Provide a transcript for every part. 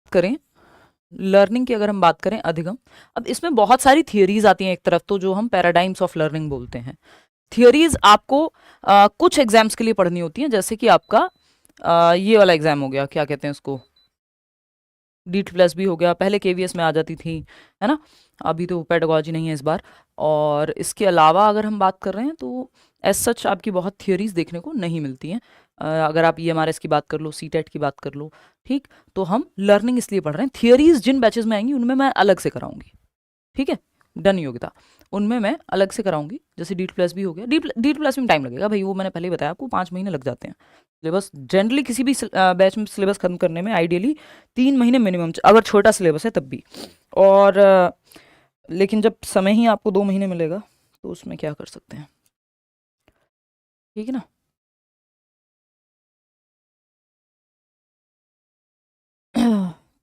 करें लर्निंग की, अगर हम बात करें अधिगम, अब इसमें बहुत सारी थियरीज आती हैं एक तरफ तो, जो हम पैराडाइम्स ऑफ लर्निंग बोलते हैं। थियरीज आपको कुछ एग्जाम्स के लिए पढ़नी होती हैं, जैसे कि आपका ये वाला एग्जाम हो गया, क्या कहते हैं उसको, DT+B हो गया, पहले KVS में आ जाती थी, है ना, अभी तो पेडागोजी नहीं है इस बार। और इसके अलावा अगर हम बात कर रहे हैं तो एज सच आपकी बहुत थियोरीज देखने को नहीं मिलती हैं। अगर आप EMRS की बात कर लो, CTET की बात कर लो, ठीक, तो हम लर्निंग इसलिए पढ़ रहे हैं। थियोरीज जिन बैचेस में आएंगी उनमें मैं अलग से कराऊंगी, ठीक है, डन योग्यता, उनमें मैं अलग से कराऊंगी। जैसे DT+B हो गया, DT+B में टाइम लगेगा भाई, वो मैंने पहले ही बताया आपको, 5 महीने लग जाते हैं। सिलेबस जनरली किसी भी बैच में सिलेबस खत्म करने में आइडियली 3 महीने मिनिमम, अगर छोटा सिलेबस है तब भी। और लेकिन जब समय ही आपको 2 महीने मिलेगा तो उसमें क्या कर सकते हैं, ठीक है ना।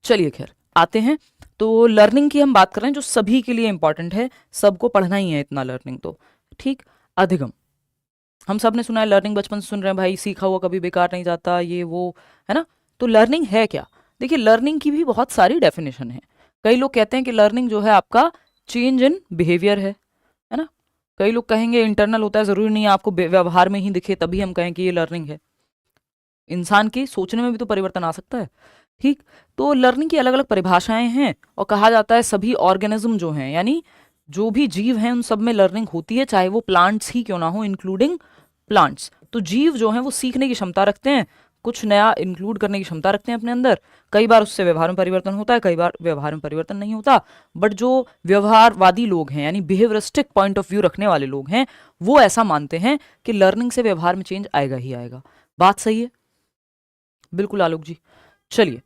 चलिए खैर आते हैं, तो लर्निंग की हम बात कर रहे हैं जो सभी के लिए इंपॉर्टेंट है, सबको पढ़ना ही है इतना लर्निंग तो, ठीक। अधिगम, हम सब ने सुना है, लर्निंग बचपन से सुन रहे हैं भाई, सीखा हुआ कभी बेकार नहीं जाता, ये वो, है ना। तो लर्निंग है क्या? देखिए लर्निंग की भी बहुत सारी डेफिनेशन है। कई लोग कहते हैं कि लर्निंग जो है आपका चेंज इन बिहेवियर है ना। कई लोग कहेंगे इंटरनल होता है, जरूरी नहीं है आपको व्यवहार में ही दिखे तभी हम कहें कि ये लर्निंग है, इंसान के सोचने में भी तो परिवर्तन आ सकता है, ठीक। तो लर्निंग की अलग अलग परिभाषाएं हैं, और कहा जाता है सभी ऑर्गेनिज्म जो हैं, यानी जो भी जीव हैं, उन सब में लर्निंग होती है, चाहे वो प्लांट्स ही क्यों ना हो, इंक्लूडिंग प्लांट्स। तो जीव जो हैं वो सीखने की क्षमता रखते हैं, कुछ नया इंक्लूड करने की क्षमता रखते हैं अपने अंदर। कई बार उससे व्यवहार में परिवर्तन होता है, कई बार व्यवहार में परिवर्तन नहीं होता। बट जो व्यवहारवादी लोग हैं, यानी बिहेवियरिस्टिक पॉइंट ऑफ व्यू रखने वाले लोग हैं, वो ऐसा मानते हैं कि लर्निंग से व्यवहार में चेंज आएगा ही आएगा। बात सही है? बिल्कुल आलोक जी। चलिए,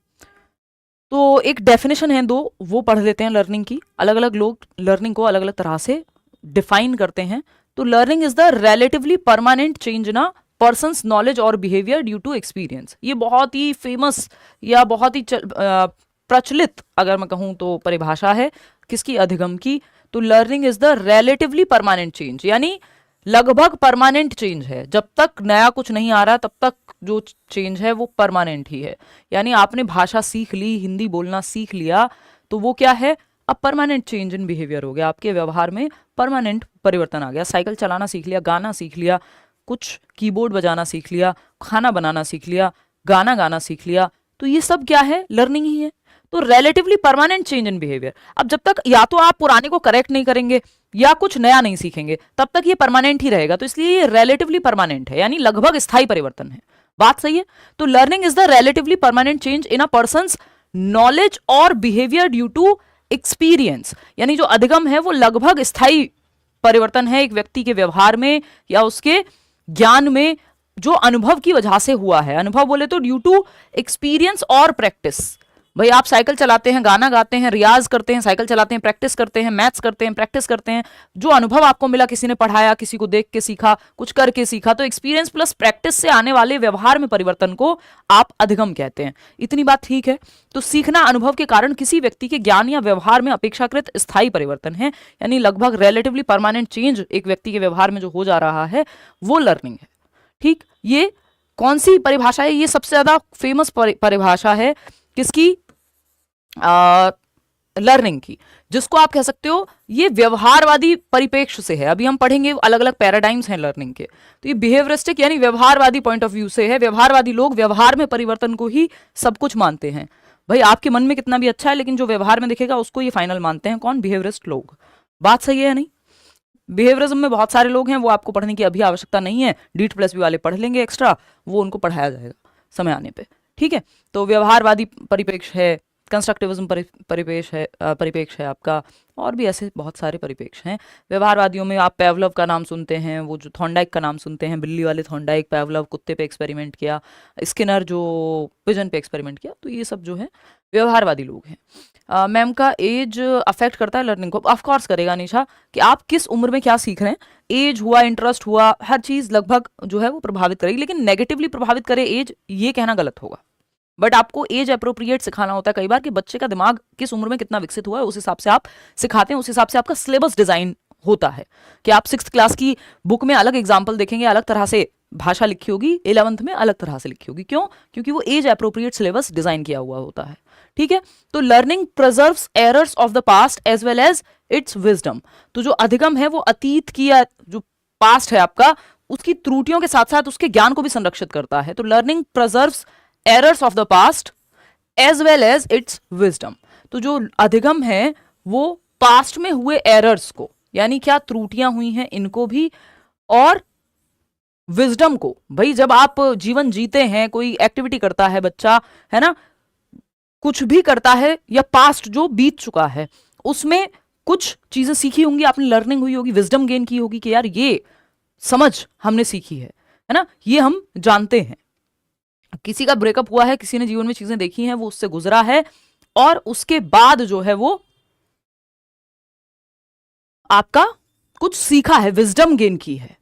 तो एक डेफिनेशन है दो, वो पढ़ लेते हैं लर्निंग की। अलग अलग लोग लर्निंग को अलग अलग तरह से डिफाइन करते हैं। तो learning is the relatively permanent change in a persons knowledge और बिहेवियर ड्यू टू एक्सपीरियंस। ये बहुत ही फेमस या बहुत ही प्रचलित अगर मैं कहूं तो परिभाषा है किसकी, अधिगम की। तो learning is the relatively permanent change, यानी लगभग परमानेंट चेंज है, जब तक नया कुछ नहीं आ रहा तब तक जो चेंज है वो परमानेंट ही है। यानी आपने भाषा सीख ली, हिंदी बोलना सीख लिया, तो वो क्या है, अब परमानेंट चेंज इन बिहेवियर हो गया, आपके व्यवहार में परमानेंट परिवर्तन आ गया। साइकिल चलाना सीख लिया, गाना सीख लिया, कुछ कीबोर्ड बजाना सीख लिया, खाना बनाना सीख लिया, गाना गाना सीख लिया, तो ये सब क्या है, लर्निंग ही है। तो relatively permanent change in behaviour. अब जब तक या तो आप पुराने को करेक्ट नहीं करेंगे या कुछ नया नहीं सीखेंगे, तब तक ये परमानेंट ही रहेगा। तो इसलिए ये रिलेटिवली परमानेंट है, यानी लगभग स्थायी परिवर्तन है। बात सही है? तो learning is the relatively permanent change in a persons knowledge और बिहेवियर ड्यू टू एक्सपीरियंस। यानी जो अधिगम है वो लगभग स्थायी परिवर्तन है एक व्यक्ति के व्यवहार में या उसके ज्ञान में, जो अनुभव की वजह से हुआ है। अनुभव बोले तो ड्यू टू एक्सपीरियंस और प्रैक्टिस। भाई आप साइकिल चलाते हैं, गाना गाते हैं, रियाज करते हैं, साइकिल चलाते हैं, प्रैक्टिस करते हैं, मैथ्स करते हैं, प्रैक्टिस करते हैं, जो अनुभव आपको मिला, किसी ने पढ़ाया, किसी को देख के सीखा, कुछ करके सीखा, तो एक्सपीरियंस प्लस प्रैक्टिस से आने वाले व्यवहार में परिवर्तन को आप अधिगम कहते हैं। इतनी बात ठीक है। तो सीखना अनुभव के कारण किसी व्यक्ति के ज्ञान या व्यवहार में अपेक्षाकृत स्थायी परिवर्तन है, यानी लगभग रिलेटिवली परमानेंट चेंज एक व्यक्ति के व्यवहार में जो हो जा रहा है वो लर्निंग है, ठीक। ये कौन सी परिभाषा है? ये सबसे ज्यादा फेमस परिभाषा है किसकी, लर्निंग की, जिसको आप कह सकते हो ये व्यवहारवादी परिप्रेक्ष्य से है। अभी हम पढ़ेंगे अलग अलग पैराडाइम्स हैं लर्निंग के। तो ये बिहेवियरिस्टिक यानी व्यवहारवादी पॉइंट ऑफ व्यू से है। व्यवहारवादी लोग व्यवहार में परिवर्तन को ही सब कुछ मानते हैं। भाई आपके मन में कितना भी अच्छा है, लेकिन जो व्यवहार में दिखेगा उसको ये फाइनल मानते हैं। कौन? बिहेवियरिस्ट लोग। बात सही है या नहीं? बिहेवियरिज्म में बहुत सारे लोग हैं, वो आपको पढ़ने की अभी आवश्यकता नहीं है, DT+B वाले पढ़ लेंगे एक्स्ट्रा, वो उनको पढ़ाया जाएगा समय आने पे, ठीक है। तो व्यवहारवादी परिप्रेक्ष्य है, कंस्ट्रक्टिविज्म परिप्रेक्ष्य है आपका, और भी ऐसे बहुत सारे परिप्रेक्ष्य हैं। व्यवहारवादियों में आप पेवलव का नाम सुनते हैं, वो जो थॉर्नडाइक का नाम सुनते हैं, बिल्ली वाले थॉर्नडाइक, पेवलव कुत्ते पे एक्सपेरिमेंट किया, स्किनर जो पिजन पे एक्सपेरिमेंट किया, तो ये सब जो है व्यवहारवादी लोग हैं। मैम का एज अफेक्ट करता है लर्निंग को? ऑफ कोर्स करेगा निशा, कि आप किस उम्र में क्या सीख रहे हैं, एज हुआ, इंटरेस्ट हुआ, हर चीज लगभग जो है वो प्रभावित करेगी। लेकिन नेगेटिवली प्रभावित करे एज, ये कहना गलत होगा। बट आपको एज अप्रोप्रिएट सिखाना होता है कई बार, कि बच्चे का दिमाग किस उम्र में कितना विकसित हुआ है, उस हिसाब से आप सिखाते हैं, उस हिसाब से आपका सिलेबस डिजाइन होता है। कि आप 6th क्लास की बुक में अलग एग्जाम्पल देखेंगे, अलग तरह से भाषा लिखी होगी, 11th में अलग तरह से लिखी होगी। क्यों? क्योंकि वो एज अप्रोप्रिएट सिलेबस डिजाइन किया हुआ होता है, ठीक है। तो learning preserves errors of the past as well as its wisdom. तो जो अधिगम है वो अतीत की या जो पास्ट है आपका उसकी त्रुटियों के साथ साथ उसके ज्ञान को भी संरक्षित करता है। तो learning preserves errors of the past as well as its wisdom. तो जो अधिगम है वो पास्ट में हुए एरर्स को, यानी क्या त्रुटियां हुई हैं इनको भी, और विजडम को। भाई जब आप जीवन जीते हैं, कोई एक्टिविटी करता है बच्चा, है ना, कुछ भी करता है या पास्ट जो बीत चुका है उसमें कुछ चीजें सीखी होंगी, आपने लर्निंग हुई होगी, विजडम गेन की होगी कि यार ये समझ हमने सीखी है ना, ये हम जानते हैं। किसी का ब्रेकअप हुआ है, किसी ने जीवन में चीजें देखी हैं, वो उससे गुजरा है और उसके बाद जो है वो आपका कुछ सीखा है, विजडम गेन की है।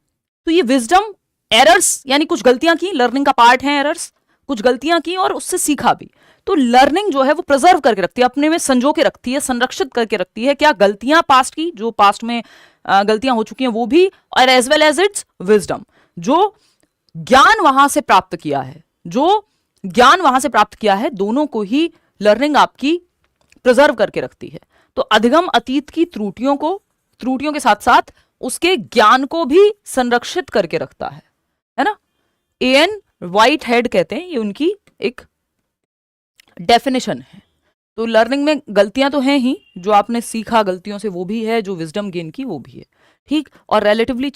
तो ये विजडम, एरर्स यानी कुछ गलतियां की, लर्निंग का पार्ट है एरर्स, कुछ गलतियां की और उससे सीखा भी। तो लर्निंग जो है वो प्रिजर्व करके रखती है, अपने में संजो के रखती है, संरक्षित करके रखती है क्या, गलतियां पास्ट की, जो पास्ट में गलतियां हो चुकी हैं वो भी, और as well as its wisdom, जो ज्ञान वहां से प्राप्त किया है, जो ज्ञान वहां से प्राप्त किया है, दोनों को ही लर्निंग आपकी प्रिजर्व करके रखती है। तो अधिगम अतीत की त्रुटियों के साथ साथ उसके ज्ञान को भी संरक्षित करके रखता है ना। एएन व्हाइट हेड कहते हैं, ये उनकी एक डेफिनेशन है। तो लर्निंग में गलतियां तो हैं ही, जो आपने सीखा गलतियों से वो भी है, जो विजडम गेन की वो भी है, ठीक। और relatively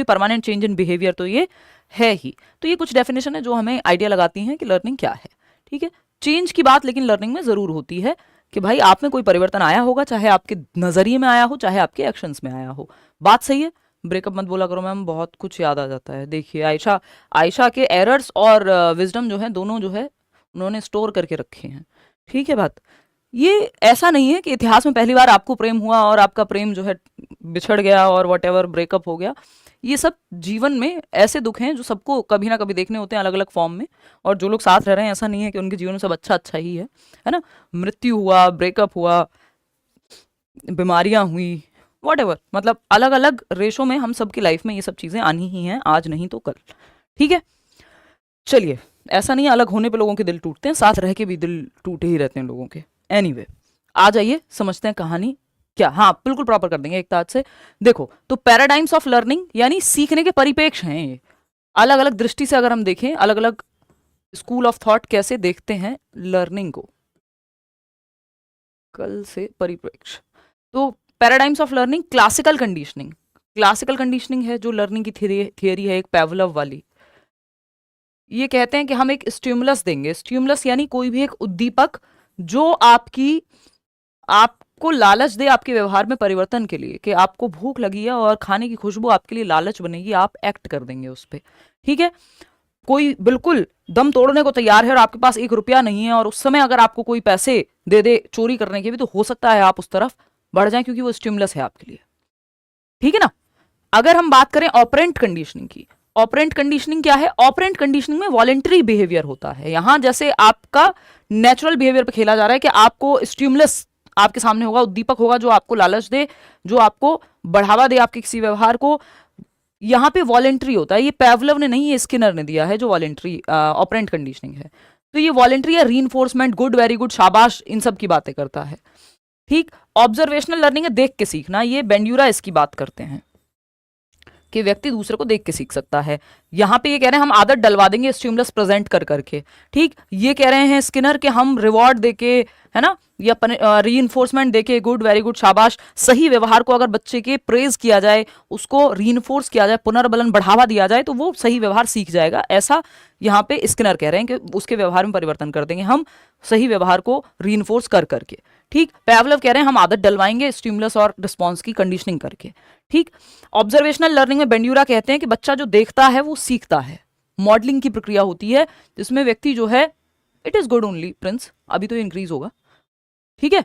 permanent change in behaviour तो ये है ही। तो ये कुछ डेफिनेशन है जो हमें आइडिया लगाती हैं कि लर्निंग क्या है, ठीक है। चेंज की बात लेकिन लर्निंग में जरूर होती है कि भाई आप में कोई परिवर्तन आया होगा, चाहे आपके नजरिए में आया हो, चाहे आपके एक्शंस में आया हो। बात सही है, ब्रेकअप मत बोला करो मैम, बहुत कुछ याद आ जाता है। देखिए आयशा के एरर्स और विजडम जो है दोनों जो है उन्होंने स्टोर करके रखे हैं, ठीक है। बात ये ऐसा नहीं है कि इतिहास में पहली बार आपको प्रेम हुआ और आपका प्रेम जो है बिछड़ गया और वॉटेवर ब्रेकअप हो गया। ये सब जीवन में ऐसे दुख हैं जो सबको कभी ना कभी देखने होते हैं अलग अलग फॉर्म में, और जो लोग साथ रह रहे हैं ऐसा नहीं है कि उनके जीवन में सब अच्छा अच्छा ही है ना। मृत्यु हुआ, ब्रेकअप हुआ, बीमारियां हुई, वॉटेवर, मतलब अलग अलग रेशो में हम सबकी लाइफ में ये सब चीजें आनी ही हैं, आज नहीं तो कल, ठीक है। चलिए, ऐसा नहीं है अलग होने पे लोगों के दिल टूटते हैं, साथ रह के भी दिल टूटे ही रहते हैं लोगों के। एनीवे, आ जाइए समझते हैं कहानी क्या। हाँ बिल्कुल प्रॉपर कर देंगे एक ताज से। देखो, तो पैराडाइम्स ऑफ लर्निंग यानी सीखने के परिपेक्ष हैं ये, अलग अलग दृष्टि से अगर हम देखें, अलग अलग स्कूल ऑफ थॉट कैसे देखते हैं लर्निंग को, कल से परिप्रेक्ष्य। तो paradigms of learning, classical conditioning है जो लर्निंग की थियरी है, एक पेवलव वाली। ये कहते हैं कि हम एक स्टिमुलस देंगे, स्टिमुलस यानी कोई भी एक उद्दीपक जो आपको लालच दे आपके व्यवहार में परिवर्तन के लिए, कि आपको भूख लगी है और खाने की खुशबू आपके लिए लालच बनेगी, आप एक्ट कर देंगे उस पर, ठीक है। कोई बिल्कुल दम तोड़ने को तैयार है और आपके पास 1 रुपया नहीं है, और उस समय अगर आपको कोई पैसे दे दे चोरी करने के भी, तो हो सकता है आप उस तरफ बढ़ जाएं क्योंकि वो स्टिमुलस है आपके लिए, ठीक है ना। अगर हम बात करें ऑपरेंट कंडीशनिंग की, ऑपरेंट कंडीशनिंग क्या है, ऑपरेंट कंडीशनिंग में वॉलेंटरी बिहेवियर होता है। यहां जैसे आपका नेचुरल बिहेवियर पे खेला जा रहा है कि आपको स्टिमुलस आपके सामने होगा, उद्दीपक होगा जो आपको लालच दे, जो आपको बढ़ावा दे आपके किसी व्यवहार को, यहां पे वॉलेंट्री होता है। ये पेवलव ने नहीं, ये स्किनर ने दिया है जो वॉलेंट्री ऑपरेंट कंडीशनिंग है। तो ये वॉलेंट्री या रीइंफोर्समेंट, गुड, वेरी गुड, शाबाश, इन सब की बातें करता है, ठीक। ऑब्जर्वेशनल लर्निंग है देख के सीखना, ये बेंड्यूरा इसकी बात करते हैं कि व्यक्ति दूसरे को देख के सीख सकता है। यहां पे ये कह रहे हैं हम आदत डलवा देंगे स्टिमुलस प्रेजेंट कर करके, ठीक। ये कह रहे हैं स्किनर कि हम रिवॉर्ड देके, है ना, या रीइंफोर्समेंट देके, गुड, वेरी गुड, शाबाश, सही व्यवहार को अगर बच्चे के प्रेज किया जाए, उसको रीइंफोर्स किया जाए, पुनर्बलन बढ़ावा दिया जाए, तो वो सही व्यवहार सीख जाएगा। ऐसा यहाँ पे स्किनर कह रहे हैं कि उसके व्यवहार में परिवर्तन कर देंगे हम सही व्यवहार को रीइंफोर्स कर करके, ठीक। पेवलव कह रहे हैं हम आदत डलवाएंगे स्टिमुलस और रिस्पॉन्स की कंडीशनिंग करके, ठीक। ऑब्जर्वेशनल लर्निंग में बेंड्यूरा कहते हैं कि बच्चा जो देखता है वो सीखता है। मॉडलिंग की प्रक्रिया होती है जिसमें व्यक्ति जो है, it is good only Prince, अभी तो इंक्रीज होगा, ठीक है।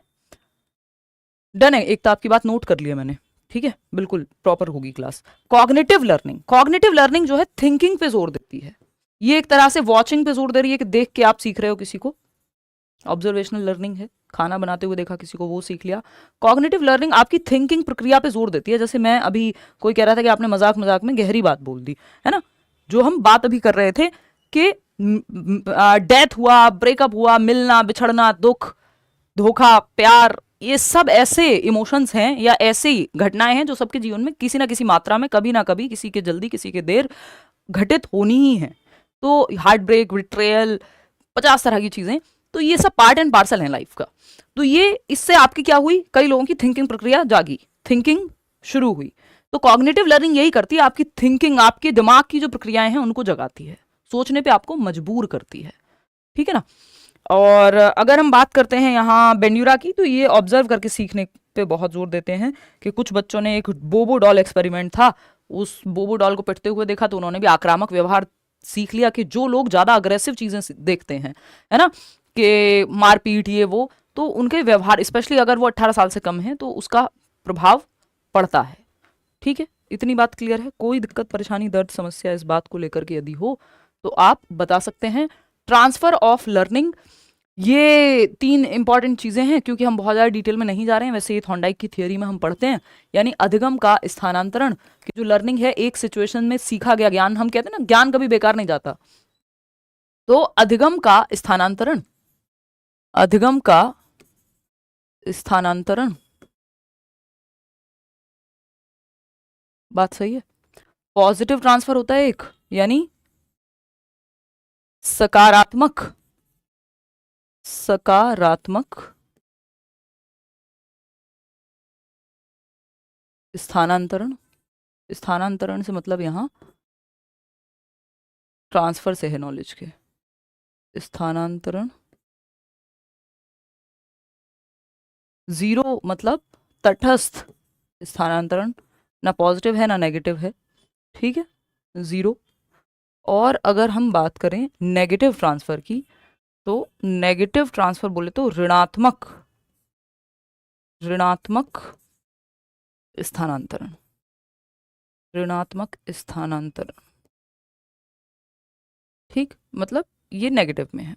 डन है, एक तो आपकी बात नोट कर लिया मैंने, ठीक है, बिल्कुल प्रॉपर होगी क्लास। कॉग्निटिव लर्निंग जो है थिंकिंग पे जोर देती है, ये एक तरह से वॉचिंग पे जोर दे रही है कि देख के आप सीख रहे हो किसी को। ऑब्जर्वेशनल लर्निंग है, खाना बनाते हुए देखा किसी को, वो सीख लिया। कॉग्निटिव लर्निंग आपकी थिंकिंग प्रक्रिया पे जोर देती है। जैसे मैं अभी, कोई कह रहा था कि आपने मजाक मजाक में गहरी बात बोल दी, है ना, जो हम बात अभी कर रहे थे कि डेथ हुआ, ब्रेकअप हुआ, मिलना, बिछड़ना, दुख, धोखा, प्यार, ये सब ऐसे इमोशंस हैं या ऐसी घटनाएं हैं जो सबके जीवन में किसी ना किसी मात्रा में, कभी ना कभी, किसी के जल्दी किसी के देर, घटित होनी ही है। तो हार्ट ब्रेक, बिट्रेयल, 50 तरह की चीजें, तो ये सब पार्ट एंड पार्सल है लाइफ का। तो ये इससे आपकी क्या हुई, कई लोगों की थिंकिंग प्रक्रिया जागी, थिंकिंग शुरू हुई। तो कॉग्निटिव लर्निंग यही करती है, आपकी थिंकिंग, आपके दिमाग की जो प्रक्रियाएं हैं उनको जगाती है, सोचने पे आपको मजबूर करती है, ठीक है ना। और अगर हम बात करते हैं यहाँ बेंड्यूरा की, तो ये ऑब्जर्व करके सीखने पे बहुत जोर देते हैं कि कुछ बच्चों ने, एक बोबो डॉल एक्सपेरिमेंट था, उस बोबो डॉल को पिटते हुए देखा तो उन्होंने भी आक्रामक व्यवहार सीख लिया कि जो लोग ज्यादा अग्रेसिव चीजें देखते हैं, है ना, कि मारपीट ये वो, तो उनके व्यवहार, स्पेशली अगर वो 18 साल से कम है, तो उसका प्रभाव पड़ता है। ठीक है, इतनी बात क्लियर है। कोई दिक्कत, परेशानी, दर्द, समस्या इस बात को लेकर के यदि हो तो आप बता सकते हैं। ट्रांसफर ऑफ लर्निंग, ये 3 इंपॉर्टेंट चीजें हैं, क्योंकि हम बहुत ज्यादा डिटेल में नहीं जा रहे हैं, वैसे ये थॉर्नडाइक की थियोरी में हम पढ़ते हैं, यानी अधिगम का स्थानांतरण, कि जो लर्निंग है एक सिचुएशन में सीखा गया ज्ञान, हम कहते हैं ना ज्ञान कभी बेकार नहीं जाता, तो अधिगम का स्थानांतरण, अधिगम का स्थानांतरण, बात सही है। पॉजिटिव ट्रांसफर होता है एक, यानी सकारात्मक, सकारात्मक स्थानांतरण, स्थानांतरण से मतलब यहां ट्रांसफर से है नॉलेज के, स्थानांतरण। जीरो मतलब तटस्थ स्थानांतरण, ना पॉजिटिव है ना नेगेटिव है, ठीक है, जीरो। और अगर हम बात करें नेगेटिव ट्रांसफर की, तो नेगेटिव ट्रांसफर बोले तो ऋणात्मक, ऋणात्मक स्थानांतरण, ऋणात्मक स्थानांतरण, ठीक, मतलब ये नेगेटिव में है,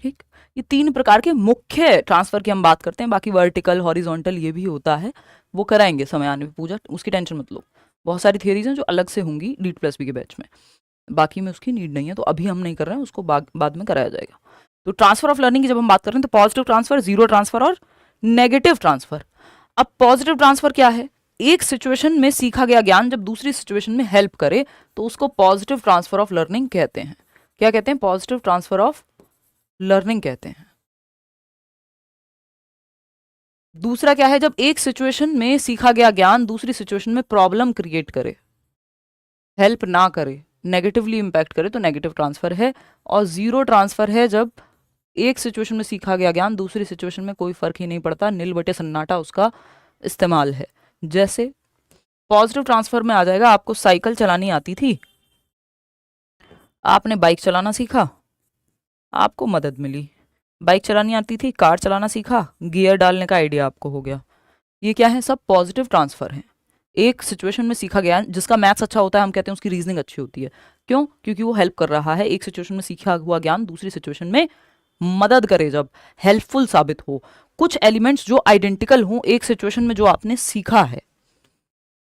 ठीक। ये 3 प्रकार के मुख्य ट्रांसफर की हम बात करते हैं, बाकी वर्टिकल, हॉरिजॉन्टल ये भी होता है, वो कराएंगे समय आने पे पूजा, उसकी टेंशन मत लो। बहुत सारी थियरीज हैं जो अलग से होंगी DEET+B के बैच में, बाकी में उसकी नीड नहीं है, तो अभी हम नहीं कर रहे हैं, उसको बाद में कराया जाएगा। तो ट्रांसफर ऑफ लर्निंग की जब हम बात कर रहे हैं, तो पॉजिटिव ट्रांसफर, जीरो ट्रांसफर और नेगेटिव ट्रांसफर। अब पॉजिटिव ट्रांसफर क्या है, एक सिचुएशन में सीखा गया ज्ञान जब दूसरी सिचुएशन में हेल्प करे तो उसको पॉजिटिव ट्रांसफर ऑफ लर्निंग कहते हैं। क्या कहते हैं, पॉजिटिव ट्रांसफर ऑफ लर्निंग कहते हैं। दूसरा क्या है, जब एक सिचुएशन में सीखा गया ज्ञान दूसरी सिचुएशन में प्रॉब्लम क्रिएट करे, हेल्प ना करे, नेगेटिवली इंपैक्ट करे, तो नेगेटिव ट्रांसफर है। और जीरो ट्रांसफर है जब एक सिचुएशन में सीखा गया ज्ञान दूसरी सिचुएशन में कोई फर्क ही नहीं पड़ता, नील बटे सन्नाटा उसका इस्तेमाल है। जैसे पॉजिटिव ट्रांसफर में आ जाएगा, आपको साइकिल चलानी आती थी, आपने बाइक चलाना सीखा, आपको मदद मिली। बाइक चलानी आती थी, कार चलाना सीखा, गियर डालने का आइडिया आपको हो गया। ये क्या है, सब पॉजिटिव ट्रांसफर है। एक सिचुएशन में सीखा गया, जिसका मैथ्स अच्छा होता है हम कहते हैं उसकी रीजनिंग अच्छी होती है। क्यों, क्योंकि वो हेल्प कर रहा है, एक सिचुएशन में सीखा हुआ ज्ञान दूसरी सिचुएशन में मदद करे, जब हेल्पफुल साबित हो। कुछ एलिमेंट्स जो आइडेंटिकल हों एक सिचुएशन में जो आपने सीखा है,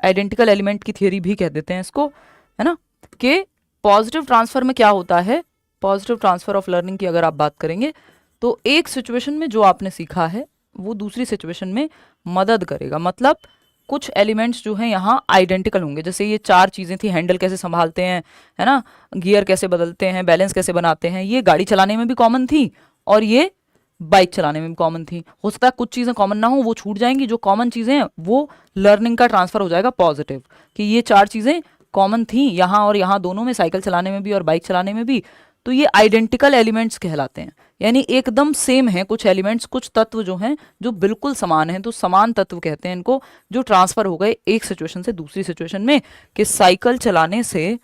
आइडेंटिकल एलिमेंट की थियरी भी कह देते हैं इसको, है ना, कि पॉजिटिव ट्रांसफर में क्या होता है, पॉजिटिव ट्रांसफर ऑफ लर्निंग की अगर आप बात करेंगे, तो एक सिचुएशन में जो आपने सीखा है वो दूसरी सिचुएशन में मदद करेगा। मतलब कुछ एलिमेंट्स जो हैं यहाँ आइडेंटिकल होंगे, जैसे ये 4 चीज़ें थी, हैंडल कैसे संभालते हैं, है ना, गियर कैसे बदलते हैं, बैलेंस कैसे बनाते हैं, ये गाड़ी चलाने में भी कॉमन थी और ये बाइक चलाने में भी कॉमन थी। हो सकता है कुछ चीज़ें कॉमन ना हो, वो छूट जाएंगी, जो कॉमन चीज़ें हैं वो लर्निंग का ट्रांसफर हो जाएगा पॉजिटिव, कि ये 4 चीज़ें कॉमन थी यहाँ और यहाँ दोनों में, साइकिल चलाने में भी और बाइक चलाने में भी, तो ये आइडेंटिकल एलिमेंट्स कहलाते हैं, यानी एकदम सेम है कुछ एलिमेंट्स, कुछ तत्व जो हैं जो बिल्कुल समान हैं, तो समान तत्व कहते हैं इनको, जो ट्रांसफर हो गए एक सिचुएशन से दूसरी सिचुएशन में। कि साइकिल चलाने से,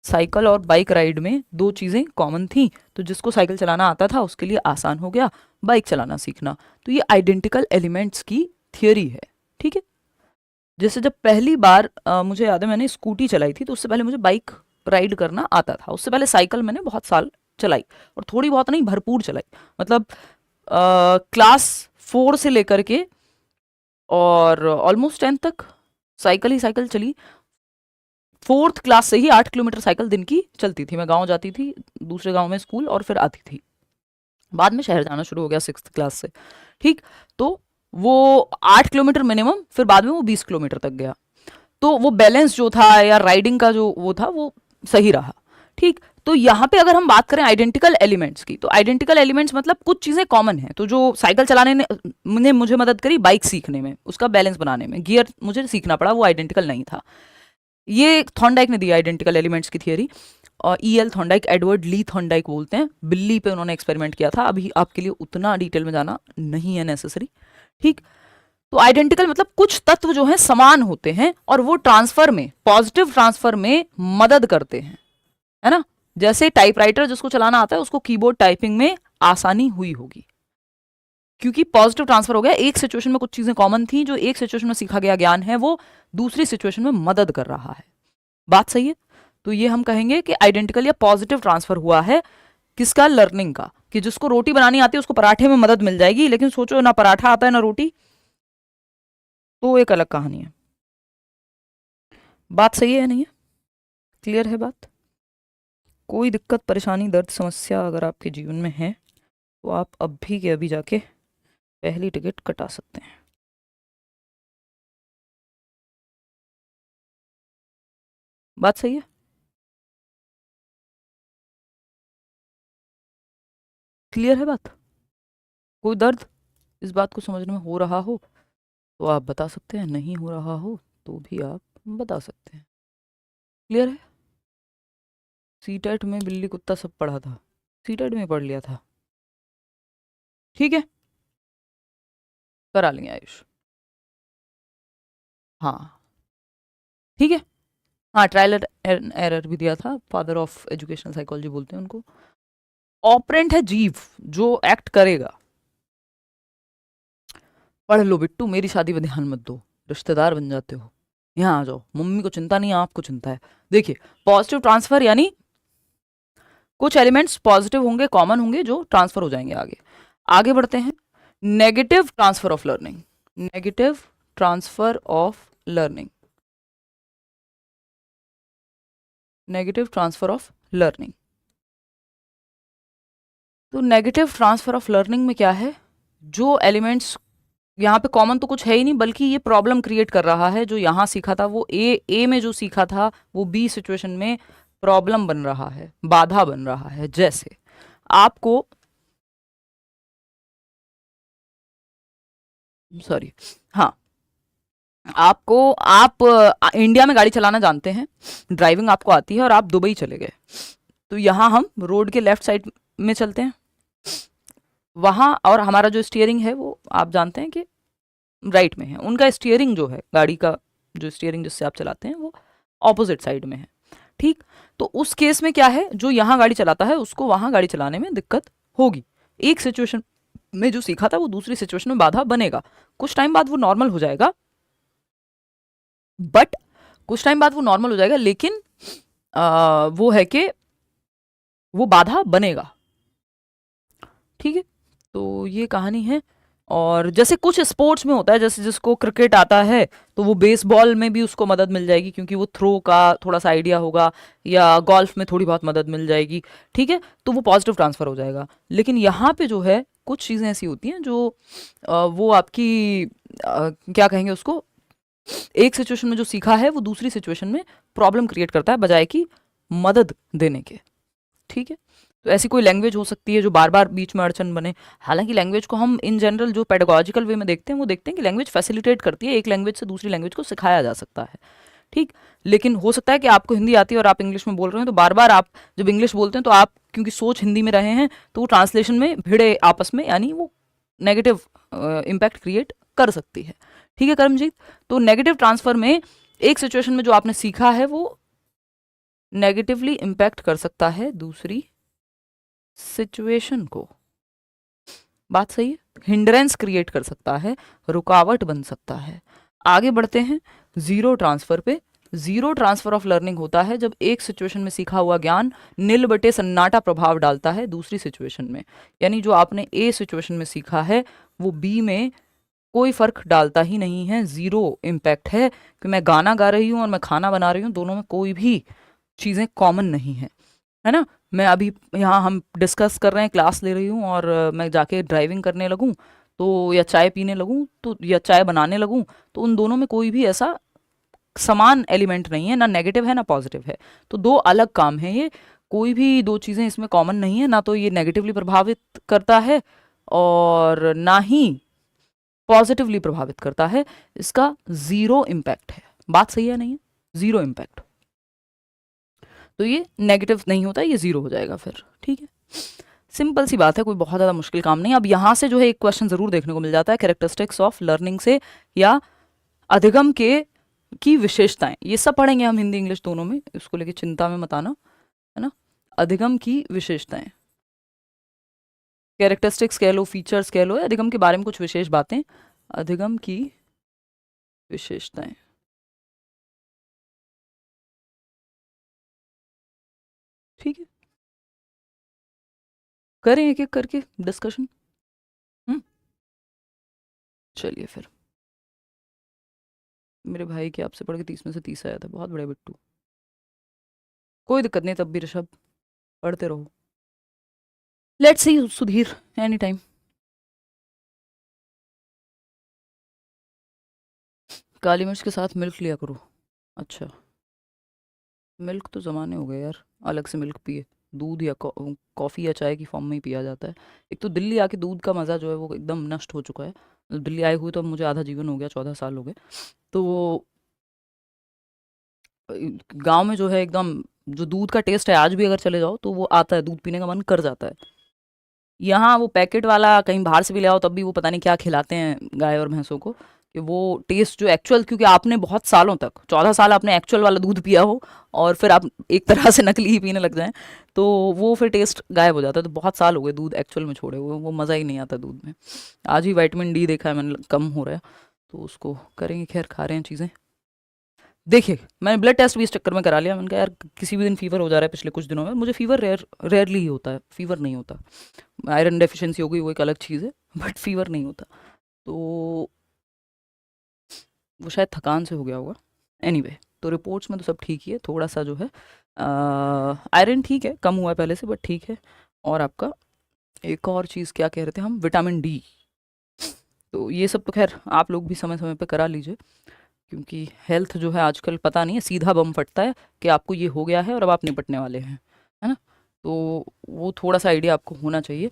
साइकिल और बाइक राइड में 2 चीज़ें कॉमन थी, तो जिसको साइकिल चलाना आता था उसके लिए आसान हो गया बाइक चलाना सीखना। तो ये आइडेंटिकल एलिमेंट्स की थियोरी है, ठीक है। जैसे जब पहली बार मुझे याद है मैंने स्कूटी चलाई थी, तो उससे पहले मुझे बाइक राइड करना आता था, उससे पहले साइकिल मैंने बहुत साल चलाई, और थोड़ी बहुत नहीं भरपूर चलाई, मतलब क्लास 4 से लेकर के और ऑलमोस्ट 10 तक साइकिल ही साइकिल चली। 4th क्लास से ही 8 किलोमीटर साइकिल दिन की चलती थी। मैं गांव जाती थी, दूसरे गांव में स्कूल, और फिर आती थी। बाद में शहर जाना शुरू हो गया 6th क्लास से। ठीक, तो वो 8 किलोमीटर मिनिमम, फिर बाद में वो 20 किलोमीटर तक गया। तो वो बैलेंस जो था या राइडिंग का जो वो था वो सही रहा। ठीक, तो यहाँ पे अगर हम बात करें आइडेंटिकल एलिमेंट्स की, तो आइडेंटिकल एलिमेंट्स मतलब कुछ चीज़ें कॉमन हैं। तो जो साइकिल चलाने ने मुझे मदद करी बाइक सीखने में, उसका बैलेंस बनाने में, गियर मुझे सीखना पड़ा, वो आइडेंटिकल नहीं था। ये थॉर्नडाइक ने दिया आइडेंटिकल एलिमेंट्स की थियरी, और ई.एल. थॉर्नडाइक, एडवर्ड ली थॉर्नडाइक बोलते हैं। बिल्ली पे उन्होंने एक्सपेरिमेंट किया था। अभी आपके लिए उतना डिटेल में जाना नहीं है नेसेसरी। ठीक, तो आइडेंटिकल मतलब कुछ तत्व जो हैं समान होते हैं और वो ट्रांसफर में, पॉजिटिव ट्रांसफर में मदद करते हैं, है ना। जैसे टाइपराइटर जिसको चलाना आता है उसको कीबोर्ड टाइपिंग में आसानी हुई होगी, क्योंकि पॉजिटिव ट्रांसफर हो गया। एक सिचुएशन में कुछ चीजें कॉमन थी, जो एक सिचुएशन में सीखा गया ज्ञान है वो दूसरी सिचुएशन में मदद कर रहा है। बात सही है। तो ये हम कहेंगे कि आइडेंटिकल या पॉजिटिव ट्रांसफर हुआ है किसका, लर्निंग का। कि जिसको रोटी बनानी आती है उसको पराठे में मदद मिल जाएगी, लेकिन सोचो ना पराठा आता है ना रोटी, तो एक अलग कहानी है। बात सही है या नहीं है? क्लियर है बात? कोई दिक्कत, परेशानी, दर्द, समस्या अगर आपके जीवन में है तो आप अभी के अभी जाके पहली टिकट कटा सकते हैं। बात सही है? क्लियर है बात? कोई दर्द इस बात को समझने में हो रहा हो तो आप बता सकते हैं, नहीं हो रहा हो तो भी आप बता सकते हैं। क्लियर है? सीटेट में बिल्ली कुत्ता सब पढ़ा था, सीटेट में पढ़ लिया था। ठीक है, करा लेंगे आयुष। हाँ ठीक है। हाँ, ट्रायल एरर भी दिया था, फादर ऑफ एजुकेशनल साइकोलॉजी बोलते हैं उनको। ऑपरेंट है जीव, जो एक्ट करेगा। पढ़ लो बिट्टू, मेरी शादी में ध्यान मत दो, रिश्तेदार बन जाते हो। यहाँ आ जाओ, मम्मी को चिंता नहीं है, आपको चिंता है। देखिए, पॉजिटिव ट्रांसफर यानी कुछ एलिमेंट्स पॉजिटिव होंगे, कॉमन होंगे, जो ट्रांसफर हो जाएंगे आगे। आगे बढ़ते हैं। Negative transfer of learning, negative transfer of learning, negative transfer of learning. तो नेगेटिव ट्रांसफर ऑफ लर्निंग में क्या है, जो एलिमेंट्स यहाँ पे कॉमन तो कुछ है ही नहीं, बल्कि ये प्रॉब्लम क्रिएट कर रहा है। जो यहाँ सीखा था वो ए में जो सीखा था वो बी सिचुएशन में प्रॉब्लम बन रहा है, बाधा बन रहा है। जैसे आपको, सॉरी, हाँ, आपको, आप इंडिया में गाड़ी चलाना जानते हैं, ड्राइविंग आपको आती है, और आप दुबई चले गए। तो यहाँ हम रोड के लेफ्ट साइड में चलते हैं वहाँ, और हमारा जो स्टीयरिंग है वो आप जानते हैं कि राइट में है। उनका स्टीयरिंग जो है, गाड़ी का जो स्टीयरिंग जिससे आप चलाते हैं, वो ऑपोजिट साइड में है। ठीक, तो उस केस में क्या है, जो यहाँ गाड़ी चलाता है उसको वहाँ गाड़ी चलाने में दिक्कत होगी। एक सिचुएशन में जो सीखा था वो दूसरी सिचुएशन में बाधा बनेगा। कुछ टाइम बाद वो नॉर्मल हो जाएगा, बट कुछ टाइम बाद वो नॉर्मल हो जाएगा, लेकिन वो है कि वो बाधा बनेगा। ठीक है, तो ये कहानी है। और जैसे कुछ स्पोर्ट्स में होता है, जैसे जिसको क्रिकेट आता है तो वो बेसबॉल में भी उसको मदद मिल जाएगी, क्योंकि वो थ्रो का थोड़ा सा आइडिया होगा, या गोल्फ में थोड़ी बहुत मदद मिल जाएगी। ठीक है, तो वो पॉजिटिव ट्रांसफर हो जाएगा। लेकिन यहाँ पे जो है कुछ चीज़ें ऐसी होती हैं जो वो आपकी क्या कहेंगे उसको, एक सिचुएशन में जो सीखा है वो दूसरी सिचुएशन में प्रॉब्लम क्रिएट करता है, बजाय कि मदद देने के। ठीक है, तो ऐसी कोई लैंग्वेज हो सकती है जो बार बार बीच में अड़चन बने। हालांकि लैंग्वेज को हम इन जनरल जो पेडागोजिकल वे में देखते हैं, वो देखते हैं कि लैंग्वेज फैसिलिटेट करती है, एक लैंग्वेज से दूसरी लैंग्वेज को सिखाया जा सकता है। ठीक, लेकिन हो सकता है कि आपको हिंदी आती है और आप इंग्लिश में बोल रहे हैं, तो बार बार आप जब इंग्लिश बोलते हैं तो आप क्योंकि सोच हिंदी में रहे हैं, तो वो ट्रांसलेशन में भिड़े आपस में, यानी वो नेगेटिव इम्पैक्ट क्रिएट कर सकती है। ठीक है कर्मजीत, तो नेगेटिव ट्रांसफर में एक सिचुएशन में जो आपने सीखा है वो नेगेटिवली इम्पैक्ट कर सकता है दूसरी सिचुएशन को। बात सही है? हिंड्रेंस क्रिएट कर सकता है, रुकावट बन सकता है। आगे बढ़ते हैं जीरो ट्रांसफर पे। जीरो ट्रांसफर ऑफ लर्निंग होता है जब एक सिचुएशन में सीखा हुआ ज्ञान नील बटे सन्नाटा प्रभाव डालता है दूसरी सिचुएशन में। यानी जो आपने ए सिचुएशन में सीखा है वो बी में कोई फर्क डालता ही नहीं है, जीरो इम्पैक्ट है कि मैं गाना गा रही हूँ और मैं खाना बना रही हूँ, दोनों में कोई भी चीज़ें कॉमन नहीं है ना। मैं अभी यहाँ हम डिस्कस कर रहे हैं, क्लास ले रही हूँ और मैं जाके ड्राइविंग करने लगूँ तो, या चाय पीने लगूँ तो, या चाय बनाने लगूँ, तो उन दोनों में कोई भी ऐसा समान एलिमेंट नहीं है, ना नेगेटिव है ना पॉजिटिव है। तो दो अलग काम है ये, कोई भी दो चीज़ें इसमें कॉमन नहीं है, ना तो ये नेगेटिवली प्रभावित करता है और ना ही पॉजिटिवली प्रभावित करता है। इसका जीरो इम्पैक्ट है। बात सही है नहीं है? Zero impact. तो ये नेगेटिव नहीं होता, ये जीरो हो जाएगा फिर। ठीक है, सिंपल सी बात है, कोई बहुत ज़्यादा मुश्किल काम नहीं। अब यहाँ से जो है एक क्वेश्चन ज़रूर देखने को मिल जाता है कैरेक्टरिस्टिक्स ऑफ लर्निंग से, या अधिगम के की विशेषताएं। ये सब पढ़ेंगे हम हिंदी इंग्लिश दोनों में, इसको लेके चिंता में मत आना, है ना। अधिगम की विशेषताएं, कैरेक्टरिस्टिक्स कह लो, फीचर्स कह लो, अधिगम के बारे में कुछ विशेष बातें। अधिगम की विशेषताएं, ठीक है, करें एक एक करके डिस्कशन। चलिए फिर, मेरे भाई के आपसे पढ़ के 30 में से 30 आया था, बहुत बड़े बिट्टू। कोई दिक्कत नहीं, तब भी ऋषभ पढ़ते रहो। Let's see Sudhir, any time. काली मिर्च के साथ मिल्क लिया करो। अच्छा, मिल्क तो ज़माने हो गए यार, अलग से मिल्क पिए। दूध या कॉफ़ी या चाय की फॉर्म में ही पिया जाता है। एक तो दिल्ली आके दूध का मज़ा जो है वो एकदम नष्ट हो चुका है। दिल्ली आए हुए तो अब मुझे आधा जीवन हो गया, 14 साल हो गए। तो गांव में जो है एकदम, जो दूध का टेस्ट है आज भी अगर चले जाओ तो वो आता है, दूध पीने का मन कर जाता है। यहाँ वो पैकेट वाला कहीं बाहर से भी ले आओ तब भी वो पता नहीं क्या खिलाते हैं गाय और भैंसों को, कि वो टेस्ट जो एक्चुअल, क्योंकि आपने बहुत सालों तक 14 साल आपने एक्चुअल वाला दूध पिया हो और फिर आप एक तरह से नकली ही पीने लग जाएं, तो वो फिर टेस्ट गायब हो जाता है। तो बहुत साल हो गए दूध एक्चुअल में छोड़े हुए, वो मज़ा ही नहीं आता दूध में। आज ही विटामिन डी देखा है मैंने, कम हो रहा है, तो उसको करेंगे। खैर, खा रहे हैं चीज़ें। देखिए, मैंने ब्लड टेस्ट भी इस चक्कर में करा लिया। मैंने कहा यार किसी भी दिन फीवर हो जा रहा है पिछले कुछ दिनों में। मुझे फीवर रेयरली ही होता है, फीवर नहीं होता। आयरन डेफिशिएंसी हो गई वो एक अलग चीज़ है, बट फीवर नहीं होता। तो वो शायद थकान से हो गया होगा। एनीवे, तो रिपोर्ट्स में तो सब ठीक ही है, थोड़ा सा जो है आयरन ठीक है, कम हुआ है पहले से, बट ठीक है। और आपका एक और चीज़ क्या कह रहे थे हम, विटामिन डी। तो ये सब तो खैर आप लोग भी समय समय पे करा लीजिए, क्योंकि हेल्थ जो है आजकल पता नहीं है, सीधा बम फटता है कि आपको ये हो गया है और अब आप निपटने वाले हैं, है ना। तो वो थोड़ा सा आइडिया आपको होना चाहिए।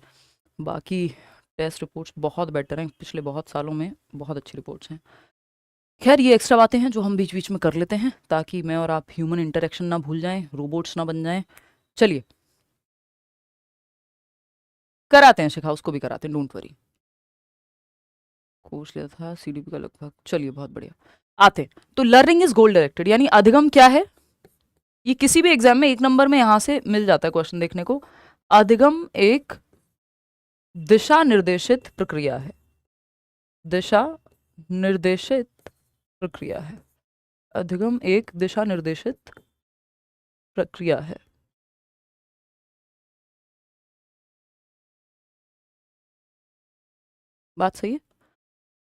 बाकी टेस्ट रिपोर्ट्स बहुत बेटर हैं, पिछले बहुत सालों में बहुत अच्छी रिपोर्ट्स हैं। खैर, ये एक्स्ट्रा बातें हैं जो हम बीच बीच में कर लेते हैं, ताकि मैं और आप ह्यूमन इंटरेक्शन ना भूल जाएं, रोबोट्स ना बन जाएं। चलिए, कराते हैं शिखा, उसको भी कराते हैं, डोंट वरी। कोर्स लिया था सीडीपी का लगभग। चलिए, बहुत बढ़िया। आते हैं तो, लर्निंग इज गोल डायरेक्टेड, यानी अधिगम क्या है। ये किसी भी एग्जाम में 1 नंबर में यहां से मिल जाता है क्वेश्चन देखने को। अधिगम एक दिशा निर्देशित प्रक्रिया है, दिशा निर्देशित प्रक्रिया है। अधिगम एक दिशा निर्देशित प्रक्रिया है। बात सही है।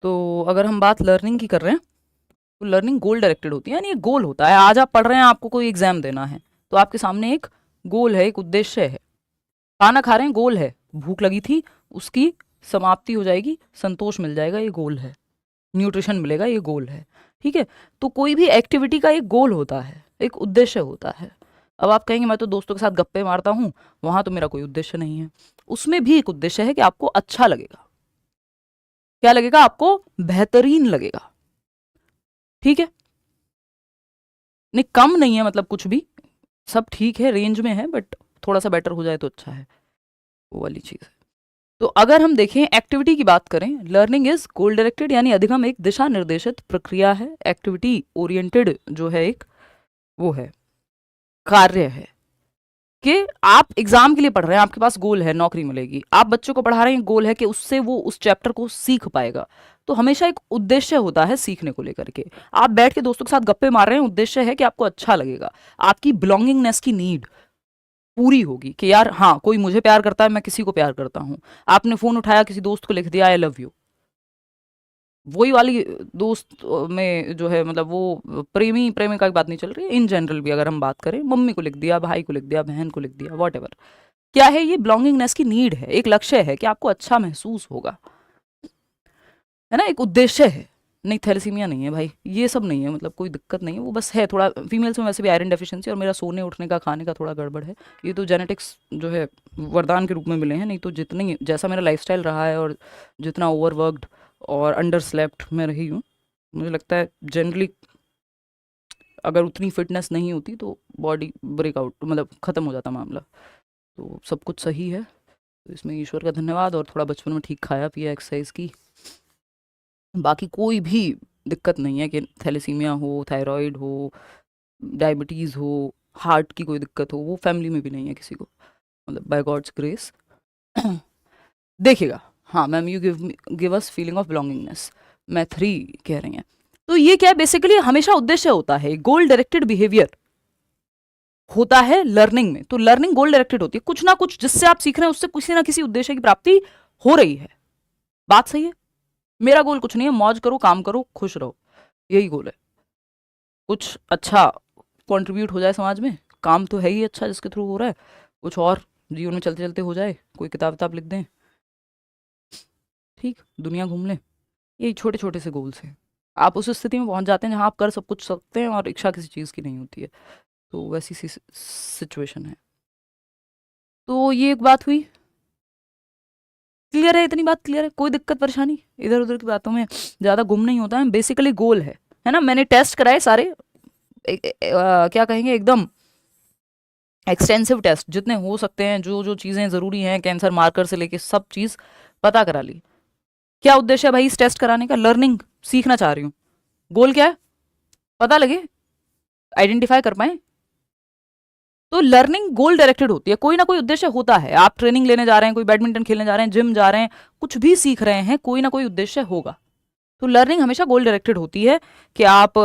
तो अगर हम बात लर्निंग की कर रहे हैं, तो लर्निंग गोल डायरेक्टेड होती है, यानी एक गोल होता है। आज आप पढ़ रहे हैं, आपको कोई एग्जाम देना है, तो आपके सामने एक गोल है, एक उद्देश्य है। खाना खा रहे हैं, गोल है। भूख लगी थी, उसकी समाप्ति हो जाएगी, संतोष मिल जाएगा, ये गोल है। न्यूट्रिशन मिलेगा, ये गोल है। ठीक है, तो कोई भी एक्टिविटी का एक गोल होता है, एक उद्देश्य होता है। अब आप कहेंगे मैं तो दोस्तों के साथ गप्पे मारता हूँ, वहां तो मेरा कोई उद्देश्य नहीं है। उसमें भी एक उद्देश्य है कि आपको अच्छा लगेगा। क्या लगेगा आपको? बेहतरीन लगेगा। ठीक है, नहीं कम नहीं है, मतलब कुछ भी, सब ठीक है, रेंज में है, बट थोड़ा सा बेटर हो जाए तो अच्छा है, वो वाली चीज़ है। तो अगर हम देखें एक्टिविटी की बात करें, लर्निंग इज गोल डायरेक्टेड, यानी अधिगम एक दिशा निर्देशित प्रक्रिया है, एक्टिविटी ओरिएंटेड जो है एक वो है, कार्य है। कि आप एग्जाम के लिए पढ़ रहे हैं, आपके पास गोल है नौकरी मिलेगी, आप बच्चों को पढ़ा रहे हैं, गोल है कि उससे वो उस चैप्टर को सीख पाएगा। तो हमेशा एक उद्देश्य होता है सीखने को लेकर के। आप बैठ के दोस्तों के साथ गप्पे मार रहे हैं, उद्देश्य है कि आपको अच्छा लगेगा, आपकी बिलोंगिंगनेस की नीड पूरी होगी कि यार हाँ, कोई मुझे प्यार करता है, मैं किसी को प्यार करता हूँ। आपने फोन उठाया, किसी दोस्त को लिख दिया आई लव यू, वही वाली दोस्त में जो है, मतलब वो प्रेमी प्रेमिका की बात नहीं चल रही है, इन जनरल भी अगर हम बात करें, मम्मी को लिख दिया, भाई को लिख दिया, बहन को लिख दिया, वॉट एवर। क्या है ये? बिलोंगिंगनेस की नीड है, एक लक्ष्य है कि आपको अच्छा महसूस होगा, है ना, एक उद्देश्य है। नहीं, थैलेसीमिया नहीं है भाई, ये सब नहीं है, मतलब कोई दिक्कत नहीं है, वो बस है थोड़ा फीमेल्स में वैसे भी आयरन डेफिशिएंसी, और मेरा सोने उठने का खाने का थोड़ा गड़बड़ है। ये तो जेनेटिक्स जो है वरदान के रूप में मिले हैं, नहीं तो जितनी जैसा मेरा लाइफस्टाइल रहा है और जितना ओवरवर्कड और अंडर स्लेप्ट मैं रही हूँ, मुझे लगता है जनरली अगर उतनी फिटनेस नहीं होती तो बॉडी ब्रेकआउट, मतलब ख़त्म हो जाता मामला। तो सब कुछ सही है, तो इसमें ईश्वर का धन्यवाद, और थोड़ा बचपन में ठीक खाया पिया, एक्सरसाइज की, बाकी कोई भी दिक्कत नहीं है कि थैलेसीमिया हो, थायराइड हो, डायबिटीज़ हो, हार्ट की कोई दिक्कत हो, वो फैमिली में भी नहीं है किसी को, मतलब बाय गॉड्स ग्रेस। देखिएगा, हाँ ma'am, you give us feeling of belongingness, मैं 3 कह रही हैं। तो ये क्या है? बेसिकली हमेशा उद्देश्य होता है, गोल डायरेक्टेड बिहेवियर होता है लर्निंग में। तो लर्निंग गोल डायरेक्टेड होती है, कुछ ना कुछ जिससे आप सीख रहे हैं उससे किसी ना किसी उद्देश्य की प्राप्ति हो रही है। बात सही है? मेरा गोल कुछ नहीं है, मौज करो, काम करो, खुश रहो, यही गोल है। कुछ अच्छा कंट्रीब्यूट हो जाए समाज में, काम तो है ही अच्छा जिसके थ्रू हो रहा है, कुछ और जीवन में चलते चलते हो जाए, कोई किताब किताब लिख दें, ठीक, दुनिया घूम लें, यही छोटे छोटे से गोल्स हैं। आप उस स्थिति में पहुंच जाते हैं जहां आप कर सब कुछ सकते हैं और इच्छा किसी चीज़ की नहीं होती है, तो वैसी सी सिचुएशन है। तो ये एक बात हुई, क्लियर है? इतनी बात क्लियर है? कोई दिक्कत परेशानी? इधर उधर की बातों में ज़्यादा गुम नहीं होता है, बेसिकली गोल है ना। मैंने टेस्ट कराए सारे, क्या कहेंगे, एकदम एक्सटेंसिव टेस्ट जितने हो सकते हैं, जो जो चीज़ें ज़रूरी हैं, कैंसर मार्कर से लेके सब चीज़ पता करा ली। क्या उद्देश्य है भाई इस टेस्ट कराने का? लर्निंग, सीखना चाह रही हूँ। गोल क्या है? पता लगे, आइडेंटिफाई कर पाए। तो लर्निंग गोल डायरेक्टेड होती है, कोई ना कोई उद्देश्य होता है। आप ट्रेनिंग लेने जा रहे हैं, कोई बैडमिंटन खेलने जा रहे हैं, जिम जा रहे हैं, कुछ भी सीख रहे हैं, कोई ना कोई उद्देश्य होगा। तो लर्निंग हमेशा गोल डायरेक्टेड होती है कि आप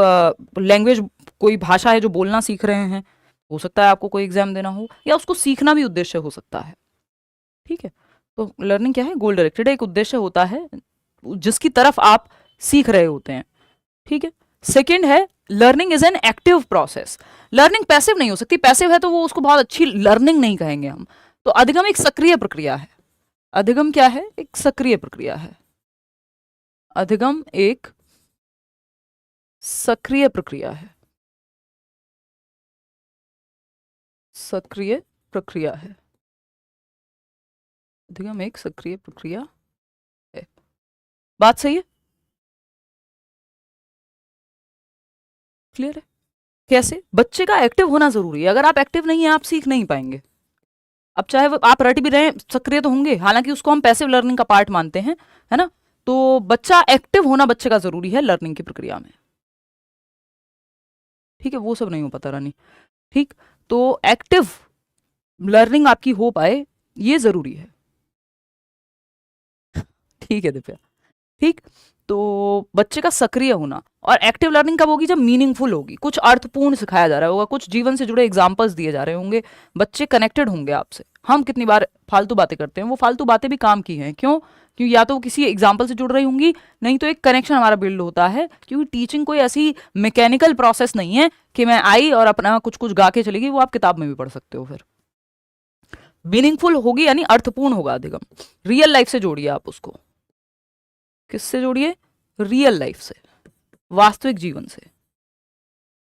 लैंग्वेज, कोई भाषा है जो बोलना सीख रहे हैं, हो सकता है आपको कोई एग्जाम देना हो, या उसको सीखना भी उद्देश्य हो सकता है, ठीक है। तो लर्निंग क्या है? गोल डायरेक्टेड, एक उद्देश्य होता है जिसकी तरफ आप सीख रहे होते हैं, ठीक है। सेकेंड है, learning is an active process. Learning passive नहीं हो सकती, पैसिव है तो वो उसको बहुत अच्छी लर्निंग नहीं कहेंगे हम। तो अधिगम एक सक्रिय प्रक्रिया है। अधिगम क्या है? एक सक्रिय प्रक्रिया है। अधिगम एक सक्रिय प्रक्रिया है, सक्रिय प्रक्रिया है। अधिगम एक सक्रिय प्रक्रिया है। बात सही है? क्लियर है? कैसे? बच्चे का एक्टिव होना जरूरी है, अगर आप एक्टिव नहीं है आप सीख नहीं पाएंगे। अब चाहे वो आप रट भी रहे हैं, सक्रिय तो होंगे, हालांकि उसको हम पैसिव लर्निंग का पार्ट मानते हैं, है ना। तो बच्चा एक्टिव होना बच्चे का जरूरी है लर्निंग की प्रक्रिया में, ठीक है। वो सब नहीं हो पाता रानी, ठीक। तो एक्टिव लर्निंग आपकी हो पाए ये जरूरी है, ठीक है दिव्या, ठीक। तो बच्चे का सक्रिय होना, और एक्टिव लर्निंग कब होगी? जब मीनिंगफुल होगी, कुछ अर्थपूर्ण सिखाया जा रहा होगा, कुछ जीवन से जुड़े एग्जाम्पल्स दिए जा रहे होंगे, बच्चे कनेक्टेड होंगे आपसे। हम कितनी बार फालतू बातें करते हैं, वो फालतू बातें भी काम की हैं, क्यों? क्योंकि या तो वो किसी एग्जाम्पल से जुड़ रही होंगी, नहीं तो एक कनेक्शन हमारा बिल्ड होता है, क्योंकि टीचिंग कोई ऐसी मैकेनिकल प्रोसेस नहीं है कि मैं आई और अपना कुछ कुछ गा के चलेगी, वो आप किताब में भी पढ़ सकते हो। फिर मीनिंगफुल होगी यानी अर्थपूर्ण होगा अधिगम, रियल लाइफ से जोड़िए आप उसको। किससे जोड़िए? रियल लाइफ से, वास्तविक जीवन से।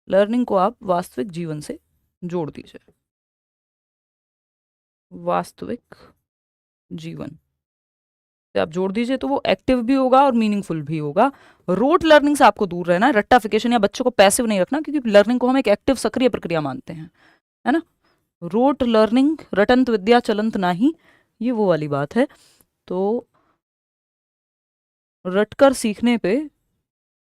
लर्निंग को आप वास्तविक जीवन से जोड़ दीजिए, वास्तविक जीवन से आप जोड़ दीजिए, तो वो एक्टिव भी होगा और मीनिंगफुल भी होगा। रोट लर्निंग से आपको दूर रहना है, रट्टाफिकेशन या बच्चों को पैसिव नहीं रखना, क्योंकि लर्निंग को हम एक एक्टिव सक्रिय प्रक्रिया मानते हैं, है ना। रोट लर्निंग, रटंत विद्या चलंत नाही, ये वो वाली बात है। तो रटकर सीखने पे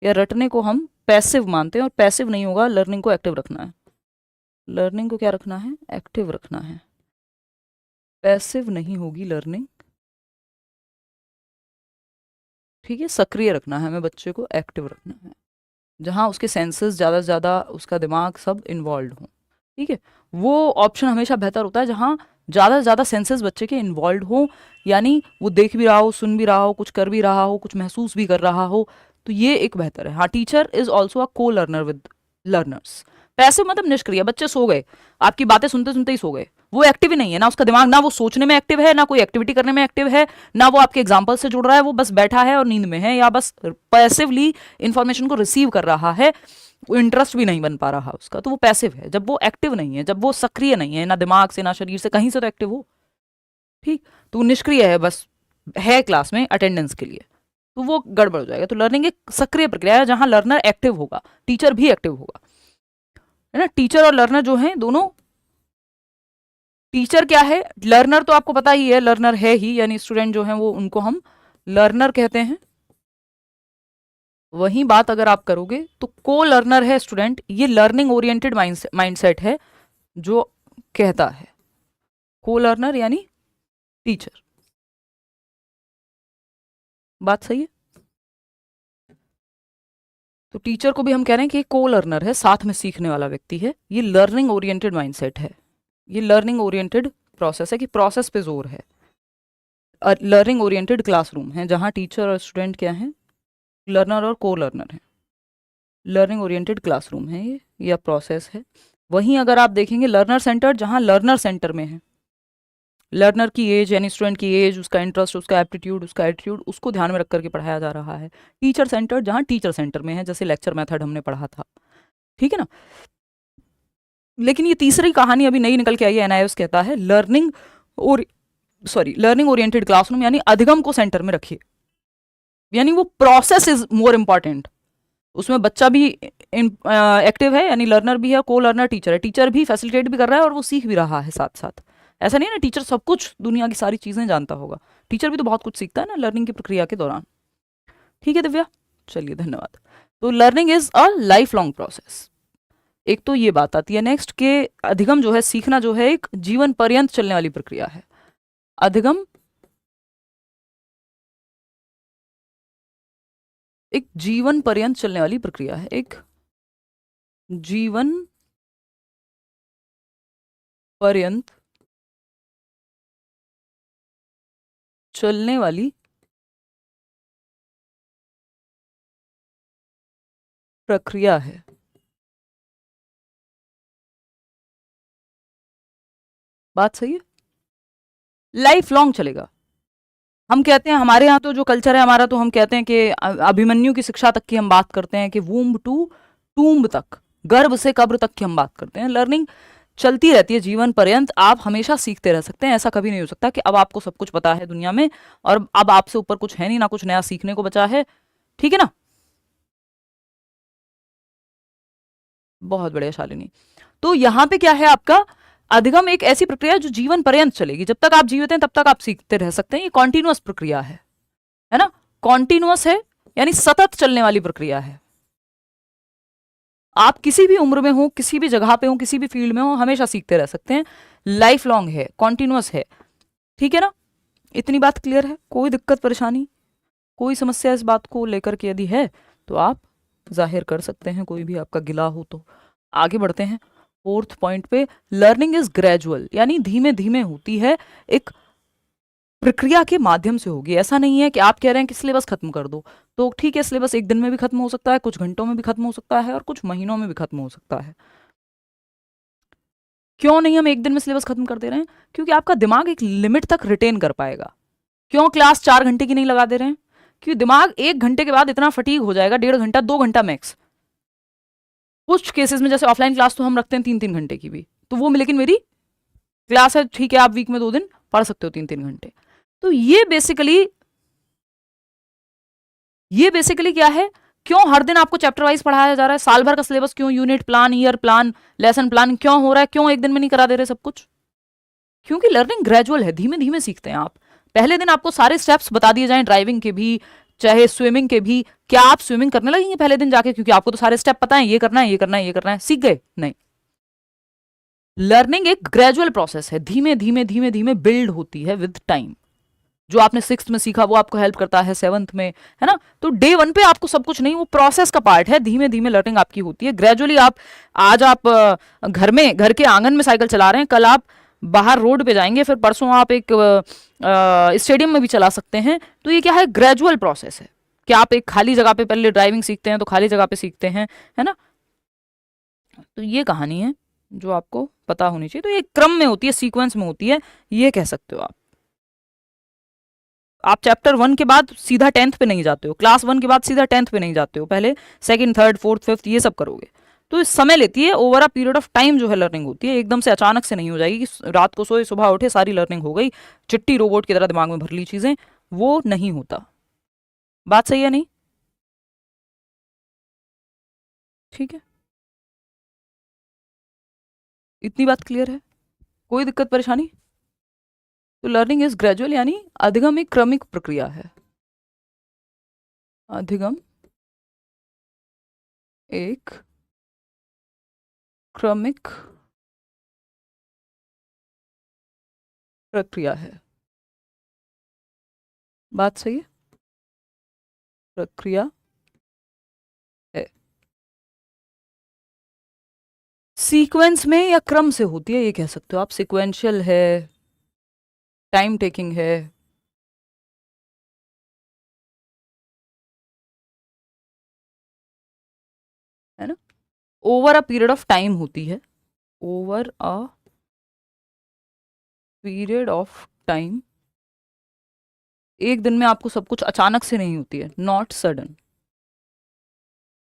या रटने को हम पैसिव मानते हैं, और पैसिव नहीं होगा, लर्निंग को एक्टिव रखना है। लर्निंग को क्या रखना है? एक्टिव रखना है, पैसिव नहीं होगी लर्निंग, ठीक है। सक्रिय रखना है हमें, बच्चे को एक्टिव रखना है, जहाँ उसके सेंसेस ज़्यादा से ज़्यादा, उसका दिमाग सब इन्वॉल्व हो, ठीक है। वो ऑप्शन हमेशा बेहतर होता है जहाँ ज़्यादा से ज़्यादा सेंसेस बच्चे के इन्वॉल्व हो, यानी वो देख भी रहा हो, सुन भी रहा हो, कुछ कर भी रहा हो, कुछ महसूस भी कर रहा हो, तो ये एक बेहतर है। हाँ, टीचर इज ऑल्सो अ को लर्नर विद लर्नर्स। पैसिव मतलब निष्क्रिय, बच्चे सो गए, आपकी बातें सुनते सुनते ही सो गए, वो एक्टिव ही नहीं है ना, उसका दिमाग ना वो सोचने में एक्टिव है, ना कोई एक्टिविटी करने में एक्टिव है, ना वो आपके एग्जाम्पल से जुड़ रहा है, वो बस बैठा है और नींद में है, या बस पैसिवली इंफॉर्मेशन को रिसीव कर रहा है, इंटरेस्ट भी नहीं बन पा रहा उसका, तो वो पैसिव है। जब वो एक्टिव नहीं है, जब वो सक्रिय नहीं है, ना दिमाग से ना शरीर से, कहीं से तो एक्टिव हो, ठीक, तो निष्क्रिय है, बस है क्लास में अटेंडेंस के लिए, तो वो गड़बड़ हो जाएगा। तो लर्निंग एक सक्रिय प्रक्रिया है जहां लर्नर एक्टिव होगा, टीचर भी एक्टिव होगा, है ना। टीचर और लर्नर जो हैं दोनों, टीचर क्या है, लर्नर तो आपको पता ही है, लर्नर है ही, यानी स्टूडेंट जो है वो, उनको हम लर्नर कहते हैं। वही बात अगर आप करोगे तो को लर्नर है स्टूडेंट, ये लर्निंग ओरिएंटेड माइंडसेट है जो कहता है, को लर्नर यानी टीचर। बात सही है। तो टीचर को भी हम कह रहे हैं कि को लर्नर है, साथ में सीखने वाला व्यक्ति है, ये लर्निंग ओरिएंटेड माइंडसेट है, ये लर्निंग ओरिएंटेड प्रोसेस है, कि प्रोसेस पे जोर है। लर्निंग ओरिएंटेड क्लासरूम है जहां टीचर और स्टूडेंट क्या है, लर्नर और को लर्नर है। लर्निंग ओरिएंटेड क्लासरूम है ये, या प्रोसेस है। वहीं अगर आप देखेंगे लर्नर सेंटर, जहां लर्नर सेंटर में है, लर्नर की एज यानी स्टूडेंट की एज, उसका इंटरेस्ट, उसका एप्टीट्यूड, उसका एटीट्यूड, उसको ध्यान में रख करके पढ़ाया जा रहा है। टीचर सेंटर जहां टीचर सेंटर में है, जैसे लेक्चर मेथड हमने पढ़ा था, ठीक है ना। लेकिन ये तीसरी कहानी अभी नई निकल के आई है, एनआईएस कहता है लर्निंग ओरिएंटेड क्लासरूम, यानी अधिगम को सेंटर में रखिए, यानी वो प्रोसेस इज मोर इंपॉर्टेंट। उसमें बच्चा भी एक्टिव है, यानी लर्नर भी है, को लर्नर टीचर है, टीचर भी फैसिलिटेट भी कर रहा है और वो सीख भी रहा है साथ साथ। ऐसा नहीं है ना टीचर सब कुछ दुनिया की सारी चीजें जानता होगा, टीचर भी तो बहुत कुछ सीखता है ना लर्निंग की प्रक्रिया के दौरान। ठीक है दिव्या, चलिए धन्यवाद। तो learning is a life long process. एक तो ये बात आती है नेक्स्ट के अधिगम जो है, सीखना जो है, एक जीवन पर्यंत चलने वाली प्रक्रिया है। अधिगम एक जीवन पर्यंत चलने वाली प्रक्रिया है, एक जीवन पर्यंत चलने वाली प्रक्रिया है। बात सही है, लाइफ लॉन्ग चलेगा। हम कहते हैं हमारे यहाँ तो जो कल्चर है हमारा, तो हम कहते हैं कि अभिमन्यु की शिक्षा तक की हम बात करते हैं, कि वूम्ब टू टूम्ब तक, गर्भ से कब्र तक की हम बात करते हैं। लर्निंग चलती रहती है जीवन पर्यंत, आप हमेशा सीखते रह सकते हैं। ऐसा कभी नहीं हो सकता कि अब आपको सब कुछ पता है दुनिया में और अब आपसे ऊपर कुछ है नहीं, ना कुछ नया सीखने को बचा है, ठीक है ना। बहुत बढ़िया शालिनी। तो यहां पे क्या है आपका, अधिगम एक ऐसी प्रक्रिया जो जीवन पर्यंत चलेगी, जब तक आप जीवित हैं तब तक आप सीखते रह सकते हैं। ये कॉन्टिन्यूअस प्रक्रिया है ना, कॉन्टिन्यूअस है, यानी सतत चलने वाली प्रक्रिया है। आप किसी भी उम्र में हो, किसी भी जगह पे हो, किसी भी फील्ड में हो, हमेशा सीखते रह सकते हैं। लाइफ लॉन्ग है, कॉन्टिन्यूअस है, ठीक है ना। इतनी बात क्लियर है, कोई दिक्कत परेशानी, कोई समस्या इस बात को लेकर के यदि है तो आप जाहिर कर सकते हैं, कोई भी आपका गिला हो तो। आगे बढ़ते हैं फोर्थ पॉइंट पे। लर्निंग इज ग्रेजुअल, यानी धीमे धीमे होती है, एक प्रक्रिया के माध्यम से होगी। ऐसा नहीं है कि आप कह रहे हैं कि सिलेबस खत्म कर दो, तो ठीक है, सिलेबस एक दिन में भी खत्म हो सकता है, कुछ घंटों में भी खत्म हो सकता है और कुछ महीनों में भी खत्म हो सकता है। क्यों नहीं हम एक दिन में सिलेबस खत्म कर दे रहे हैं? क्योंकि आपका दिमाग एक लिमिट तक रिटेन कर पाएगा। क्यों क्लास 4 घंटे की नहीं लगा दे रहे हैं? क्योंकि दिमाग 1 घंटे के बाद इतना फटीग हो जाएगा, 1.5 घंटा 2 घंटा मैक्स। कुछ केसेस में जैसे ऑफलाइन क्लास तो हम रखते हैं 3-3 घंटे की भी, तो वो लेकिन मेरी क्लास है, ठीक है, आप वीक में 2 दिन पढ़ सकते हो 3-3 घंटे। तो ये बेसिकली क्या है, क्यों हर दिन आपको चैप्टर वाइज पढ़ाया जा रहा है? साल भर का सिलेबस क्यों, unit plan, year plan, lesson plan क्यों हो रहा है? क्यों एक दिन में नहीं करा दे रहे सब कुछ? क्योंकि लर्निंग ग्रेजुअल है, धीमे धीमे सीखते हैं आप। पहले दिन आपको सारे स्टेप्स बता दिए जाएं, ड्राइविंग के भी चाहे स्विमिंग के भी, क्या आप स्विमिंग करने लगेंगे पहले दिन जाके? क्योंकि आपको तो सारे स्टेप पता है, ये करना है, ये करना है, ये करना है, सीख गए? नहीं। लर्निंग एक ग्रेजुअल प्रोसेस है, धीमे धीमे धीमे धीमे बिल्ड होती है विद टाइम। जो आपने 6th में सीखा वो आपको हेल्प करता है 7th में, है ना। तो डे 1 पे आपको सब कुछ नहीं, वो प्रोसेस का पार्ट है, धीमे धीमे लर्निंग आपकी होती है ग्रेजुअली। आज आप घर के आंगन में साइकिल चला रहे हैं, कल आप बाहर रोड पे जाएंगे, फिर परसों आप एक स्टेडियम में भी चला सकते हैं। तो ये क्या है, ग्रेजुअल प्रोसेस है, कि आप एक खाली जगह पे पहले ड्राइविंग सीखते हैं तो खाली जगह पे सीखते हैं, है ना। तो ये कहानी है जो आपको पता होनी चाहिए। तो ये क्रम में होती है, सीक्वेंस में होती है, ये कह सकते हो आप चैप्टर 1 के बाद सीधा 10th पे नहीं जाते हो, क्लास 1 के बाद सीधा 10th पे नहीं जाते हो, पहले 2nd 3rd 4th 5th ये सब करोगे। तो इस समय लेती है, over a period of time जो है लर्निंग होती है, एकदम से अचानक से नहीं हो जाएगी कि रात को सोए सुबह उठे सारी लर्निंग हो गई, चिट्टी रोबोट की तरह दिमाग में भर ली चीजें, वो नहीं होता। बात सही है नहीं? ठीक है, इतनी बात क्लियर है, कोई दिक्कत परेशानी? तो लर्निंग इज ग्रेजुअल, यानी अधिगम एक क्रमिक प्रक्रिया है। अधिगम एक क्रमिक प्रक्रिया है। बात सही है, प्रक्रिया है। सीक्वेंस में या क्रम से होती है, ये कह सकते हो आप, सिक्वेंशियल है, टाइम टेकिंग है ना, over a period of time होती है, over a period of time. एक दिन में आपको सब कुछ अचानक से नहीं होती है, नॉट सडन।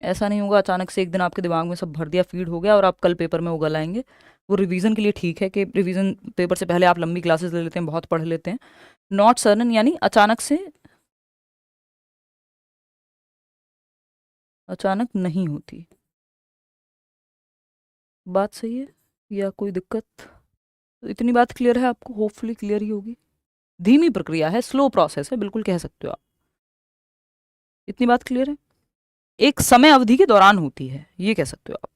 ऐसा नहीं होगा अचानक से एक दिन आपके दिमाग में सब भर दिया, फीड हो गया और आप कल पेपर में उगल आएंगे। वो रिवीजन के लिए ठीक है कि रिवीजन पेपर से पहले आप लंबी क्लासेस ले लेते हैं, बहुत पढ़ लेते हैं। नॉट सडन यानी अचानक से, अचानक नहीं होती। बात सही है या कोई दिक्कत? तो इतनी बात क्लियर है आपको, होपफुली क्लियर ही होगी। धीमी प्रक्रिया है, स्लो प्रोसेस है, बिल्कुल कह सकते हो आप। इतनी बात क्लियर है, एक समय अवधि के दौरान होती है, ये कह सकते हो आप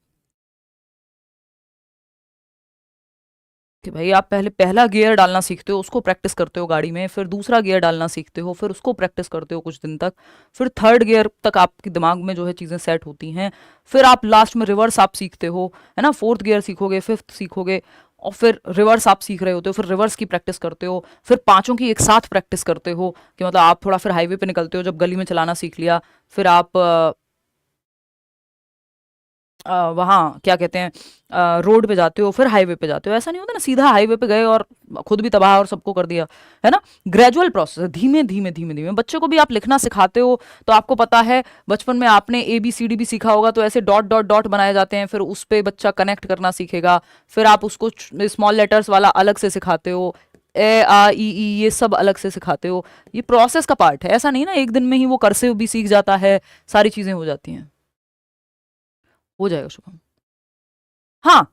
कि भाई आप पहले पहला गियर डालना सीखते हो, उसको प्रैक्टिस करते हो गाड़ी में, फिर दूसरा गियर डालना सीखते हो, फिर उसको प्रैक्टिस करते हो कुछ दिन तक, फिर थर्ड गियर तक आपके दिमाग में जो है चीज़ें सेट होती हैं, फिर आप लास्ट में रिवर्स आप सीखते हो, है ना, फोर्थ गियर सीखोगे, फिफ्थ सीखोगे, और फिर रिवर्स आप सीख रहे होते हो, फिर रिवर्स की प्रैक्टिस करते हो, फिर पांचों की एक साथ प्रैक्टिस करते हो कि मतलब आप थोड़ा फिर हाईवे पे निकलते हो, जब गली में चलाना सीख लिया, फिर आप वहाँ क्या कहते हैं, रोड पे जाते हो, फिर हाईवे पे जाते हो। ऐसा नहीं होता ना सीधा हाईवे पे गए और खुद भी तबाह और सबको कर दिया, है ना। ग्रेजुअल प्रोसेस है, धीमे धीमे धीमे धीमे। बच्चों को भी आप लिखना सिखाते हो तो आपको पता है, बचपन में आपने ABCD भी सीखा होगा, तो ऐसे डॉट डॉट डॉट बनाए जाते हैं, फिर उस पर बच्चा कनेक्ट करना सीखेगा, फिर आप उसको स्मॉल लेटर्स वाला अलग से सिखाते हो, A A E E ये सब अलग से सिखाते हो। ये प्रोसेस का पार्ट है, ऐसा नहीं ना एक दिन में ही वो कर्सिव भी सीख जाता है, सारी चीजें हो जाती हैं। हो जाएगा शुभम। हाँ,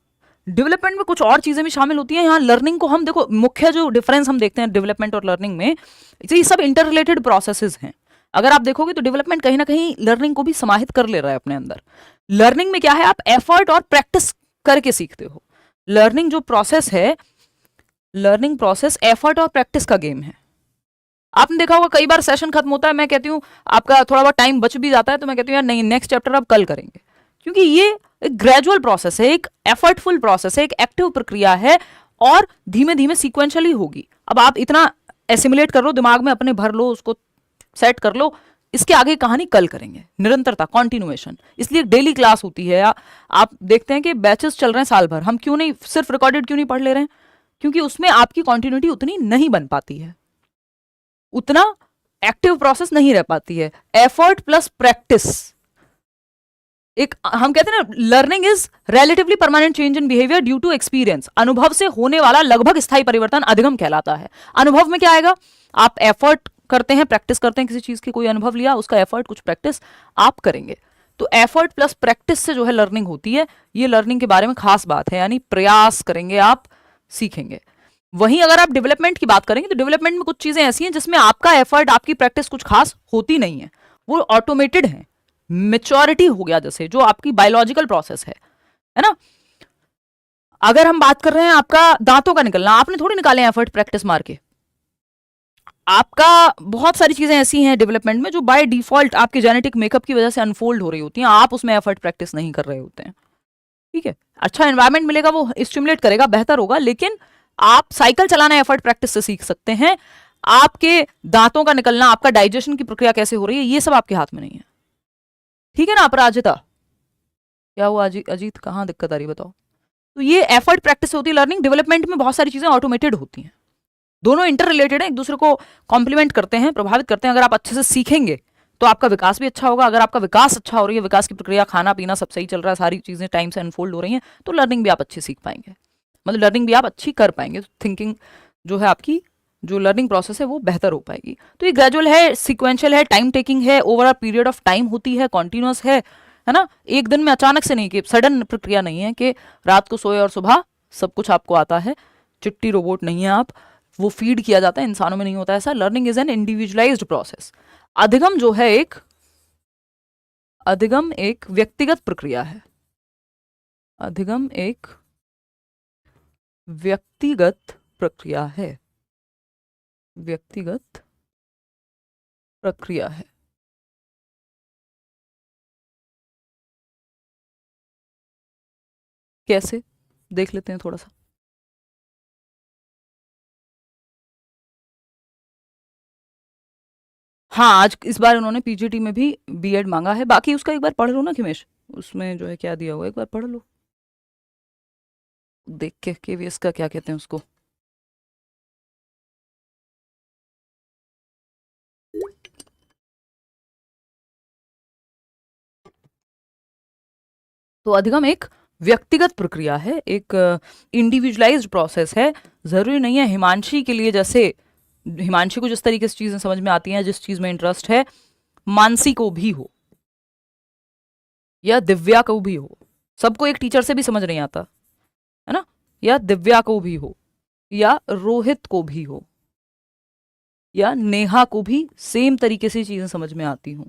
डेवलपमेंट में कुछ और चीजें भी शामिल होती हैं। यहाँ लर्निंग को हम देखो, मुख्य जो डिफरेंस हम देखते हैं डेवलपमेंट और लर्निंग में, ये सब इंटर रिलेटेड प्रोसेसेस हैं। अगर आप देखोगे तो डेवलपमेंट कहीं ना कहीं लर्निंग को भी समाहित कर ले रहा है अपने अंदर। लर्निंग में क्या है, आप एफर्ट और प्रैक्टिस करके सीखते हो। लर्निंग जो प्रोसेस है, लर्निंग प्रोसेस एफर्ट और प्रैक्टिस का गेम है। आपने देखा होगा कई बार सेशन खत्म होता है, मैं कहती हूँ आपका थोड़ा बहुत टाइम बच भी जाता है, तो मैं कहती हूँ यार नहीं, नेक्स्ट चैप्टर आप कल करेंगे, क्योंकि ये एक ग्रेजुअल प्रोसेस है, एक एफर्टफुल प्रोसेस है, एक एक्टिव प्रक्रिया है, और धीमे धीमे सीक्वेंशियली होगी। अब आप इतना एसिमुलेट कर लो दिमाग में अपने, भर लो उसको, सेट कर लो, इसके आगे कहानी कल करेंगे, निरंतरता, कॉन्टिन्यूएशन। इसलिए डेली क्लास होती है। आप देखते हैं कि बैचेस चल रहे हैं साल भर, हम क्यों नहीं सिर्फ रिकॉर्डेड क्यों नहीं पढ़ ले रहे हैं? क्योंकि उसमें आपकी कॉन्टिन्यूटी उतनी नहीं बन पाती है, उतना एक्टिव प्रोसेस नहीं रह पाती है। एफर्ट प्लस प्रैक्टिस, एक हम कहते हैं ना, learning is relatively permanent change in behaviour due to experience. अनुभव से होने वाला लगभग स्थायी परिवर्तन अधिगम कहलाता है। अनुभव में क्या आएगा, आप एफर्ट करते हैं, प्रैक्टिस करते हैं, किसी चीज की कोई अनुभव लिया, उसका एफर्ट कुछ प्रैक्टिस आप करेंगे, तो एफर्ट प्लस प्रैक्टिस से जो है लर्निंग होती है। ये लर्निंग के बारे में खास बात है, यानी प्रयास करेंगे आप, सीखेंगे। वहीं अगर आप डेवलपमेंट की बात करेंगे तो डेवलपमेंट में कुछ चीजें ऐसी हैं जिसमें आपका एफर्ट, आपकी प्रैक्टिस कुछ खास होती नहीं है, वो ऑटोमेटेड है। मेच्योरिटी हो गया जैसे, जो आपकी बायोलॉजिकल प्रोसेस है ना। अगर हम बात कर रहे हैं आपका दांतों का निकलना, आपने थोड़ी निकाले एफर्ट प्रैक्टिस मार के, आपका बहुत सारी चीजें ऐसी हैं डेवलपमेंट में जो बाय डिफॉल्ट आपके जेनेटिक मेकअप की वजह से अनफोल्ड हो रही होती हैं, आप उसमें एफर्ट प्रैक्टिस नहीं कर रहे होते हैं। ठीक है, अच्छा एनवायरमेंट मिलेगा, वो स्टिमुलेट करेगा, बेहतर होगा, लेकिन आप साइकिल चलाना एफर्ट प्रैक्टिस से सीख सकते हैं, आपके दांतों का निकलना, आपका डाइजेशन की प्रक्रिया कैसे हो रही है, ये सब आपके हाथ में नहीं है। ठीक है ना अपराजिता? क्या हुआ अजीत, कहाँ दिक्कत आ रही बताओ? तो ये एफर्ट प्रैक्टिस होती है लर्निंग डेवलपमेंट में, बहुत सारी चीजें ऑटोमेटेड होती हैं, दोनों इंटर रिलेटेड है, एक दूसरे को कॉम्प्लीमेंट करते हैं, प्रभावित करते हैं। अगर आप अच्छे से सीखेंगे तो आपका विकास भी अच्छा होगा। अगर आपका विकास अच्छा हो रही है, विकास की प्रक्रिया, खाना पीना सब सही चल रहा है, सारी चीजें टाइम से अनफोल्ड हो रही हैं, तो लर्निंग भी आप अच्छी सीख पाएंगे, मतलब लर्निंग भी आप अच्छी कर पाएंगे। थिंकिंग जो है आपकी, जो लर्निंग प्रोसेस है वो बेहतर हो पाएगी। तो ये ग्रेजुअल है, सिक्वेंशियल है, टाइम टेकिंग है, over a period of time होती है, कॉन्टिन्यूस है ना, एक दिन में अचानक से नहीं, कि सडन प्रक्रिया नहीं है कि रात को सोए और सुबह सब कुछ आपको आता है। चिट्टी रोबोट नहीं है आप, वो फीड किया जाता है, इंसानों में नहीं होता ऐसा। Learning is an individualised process. अधिगम जो है अधिगम एक व्यक्तिगत प्रक्रिया है। अधिगम एक व्यक्तिगत प्रक्रिया है, व्यक्तिगत प्रक्रिया है। कैसे, देख लेते हैं थोड़ा सा। हाँ, आज इस बार उन्होंने पीजीटी में भी बीएड मांगा है। बाकी उसका एक बार पढ़ लो ना खिमेश, उसमें जो है क्या दिया हुआ, एक बार पढ़ लो, देख के केवीएस का क्या कहते हैं उसको। तो अधिगम एक व्यक्तिगत प्रक्रिया है, एक इंडिविजुअलाइज्ड प्रोसेस है। जरूरी नहीं है हिमांशी के लिए, जैसे हिमांशी को जिस तरीके से चीजें समझ में आती हैं, जिस चीज में इंटरेस्ट है, मानसी को भी हो या दिव्या को भी हो। सबको एक टीचर से भी समझ नहीं आता है ना, या दिव्या को भी हो, या रोहित को भी हो, या नेहा को भी सेम तरीके से चीजें समझ में आती हूं,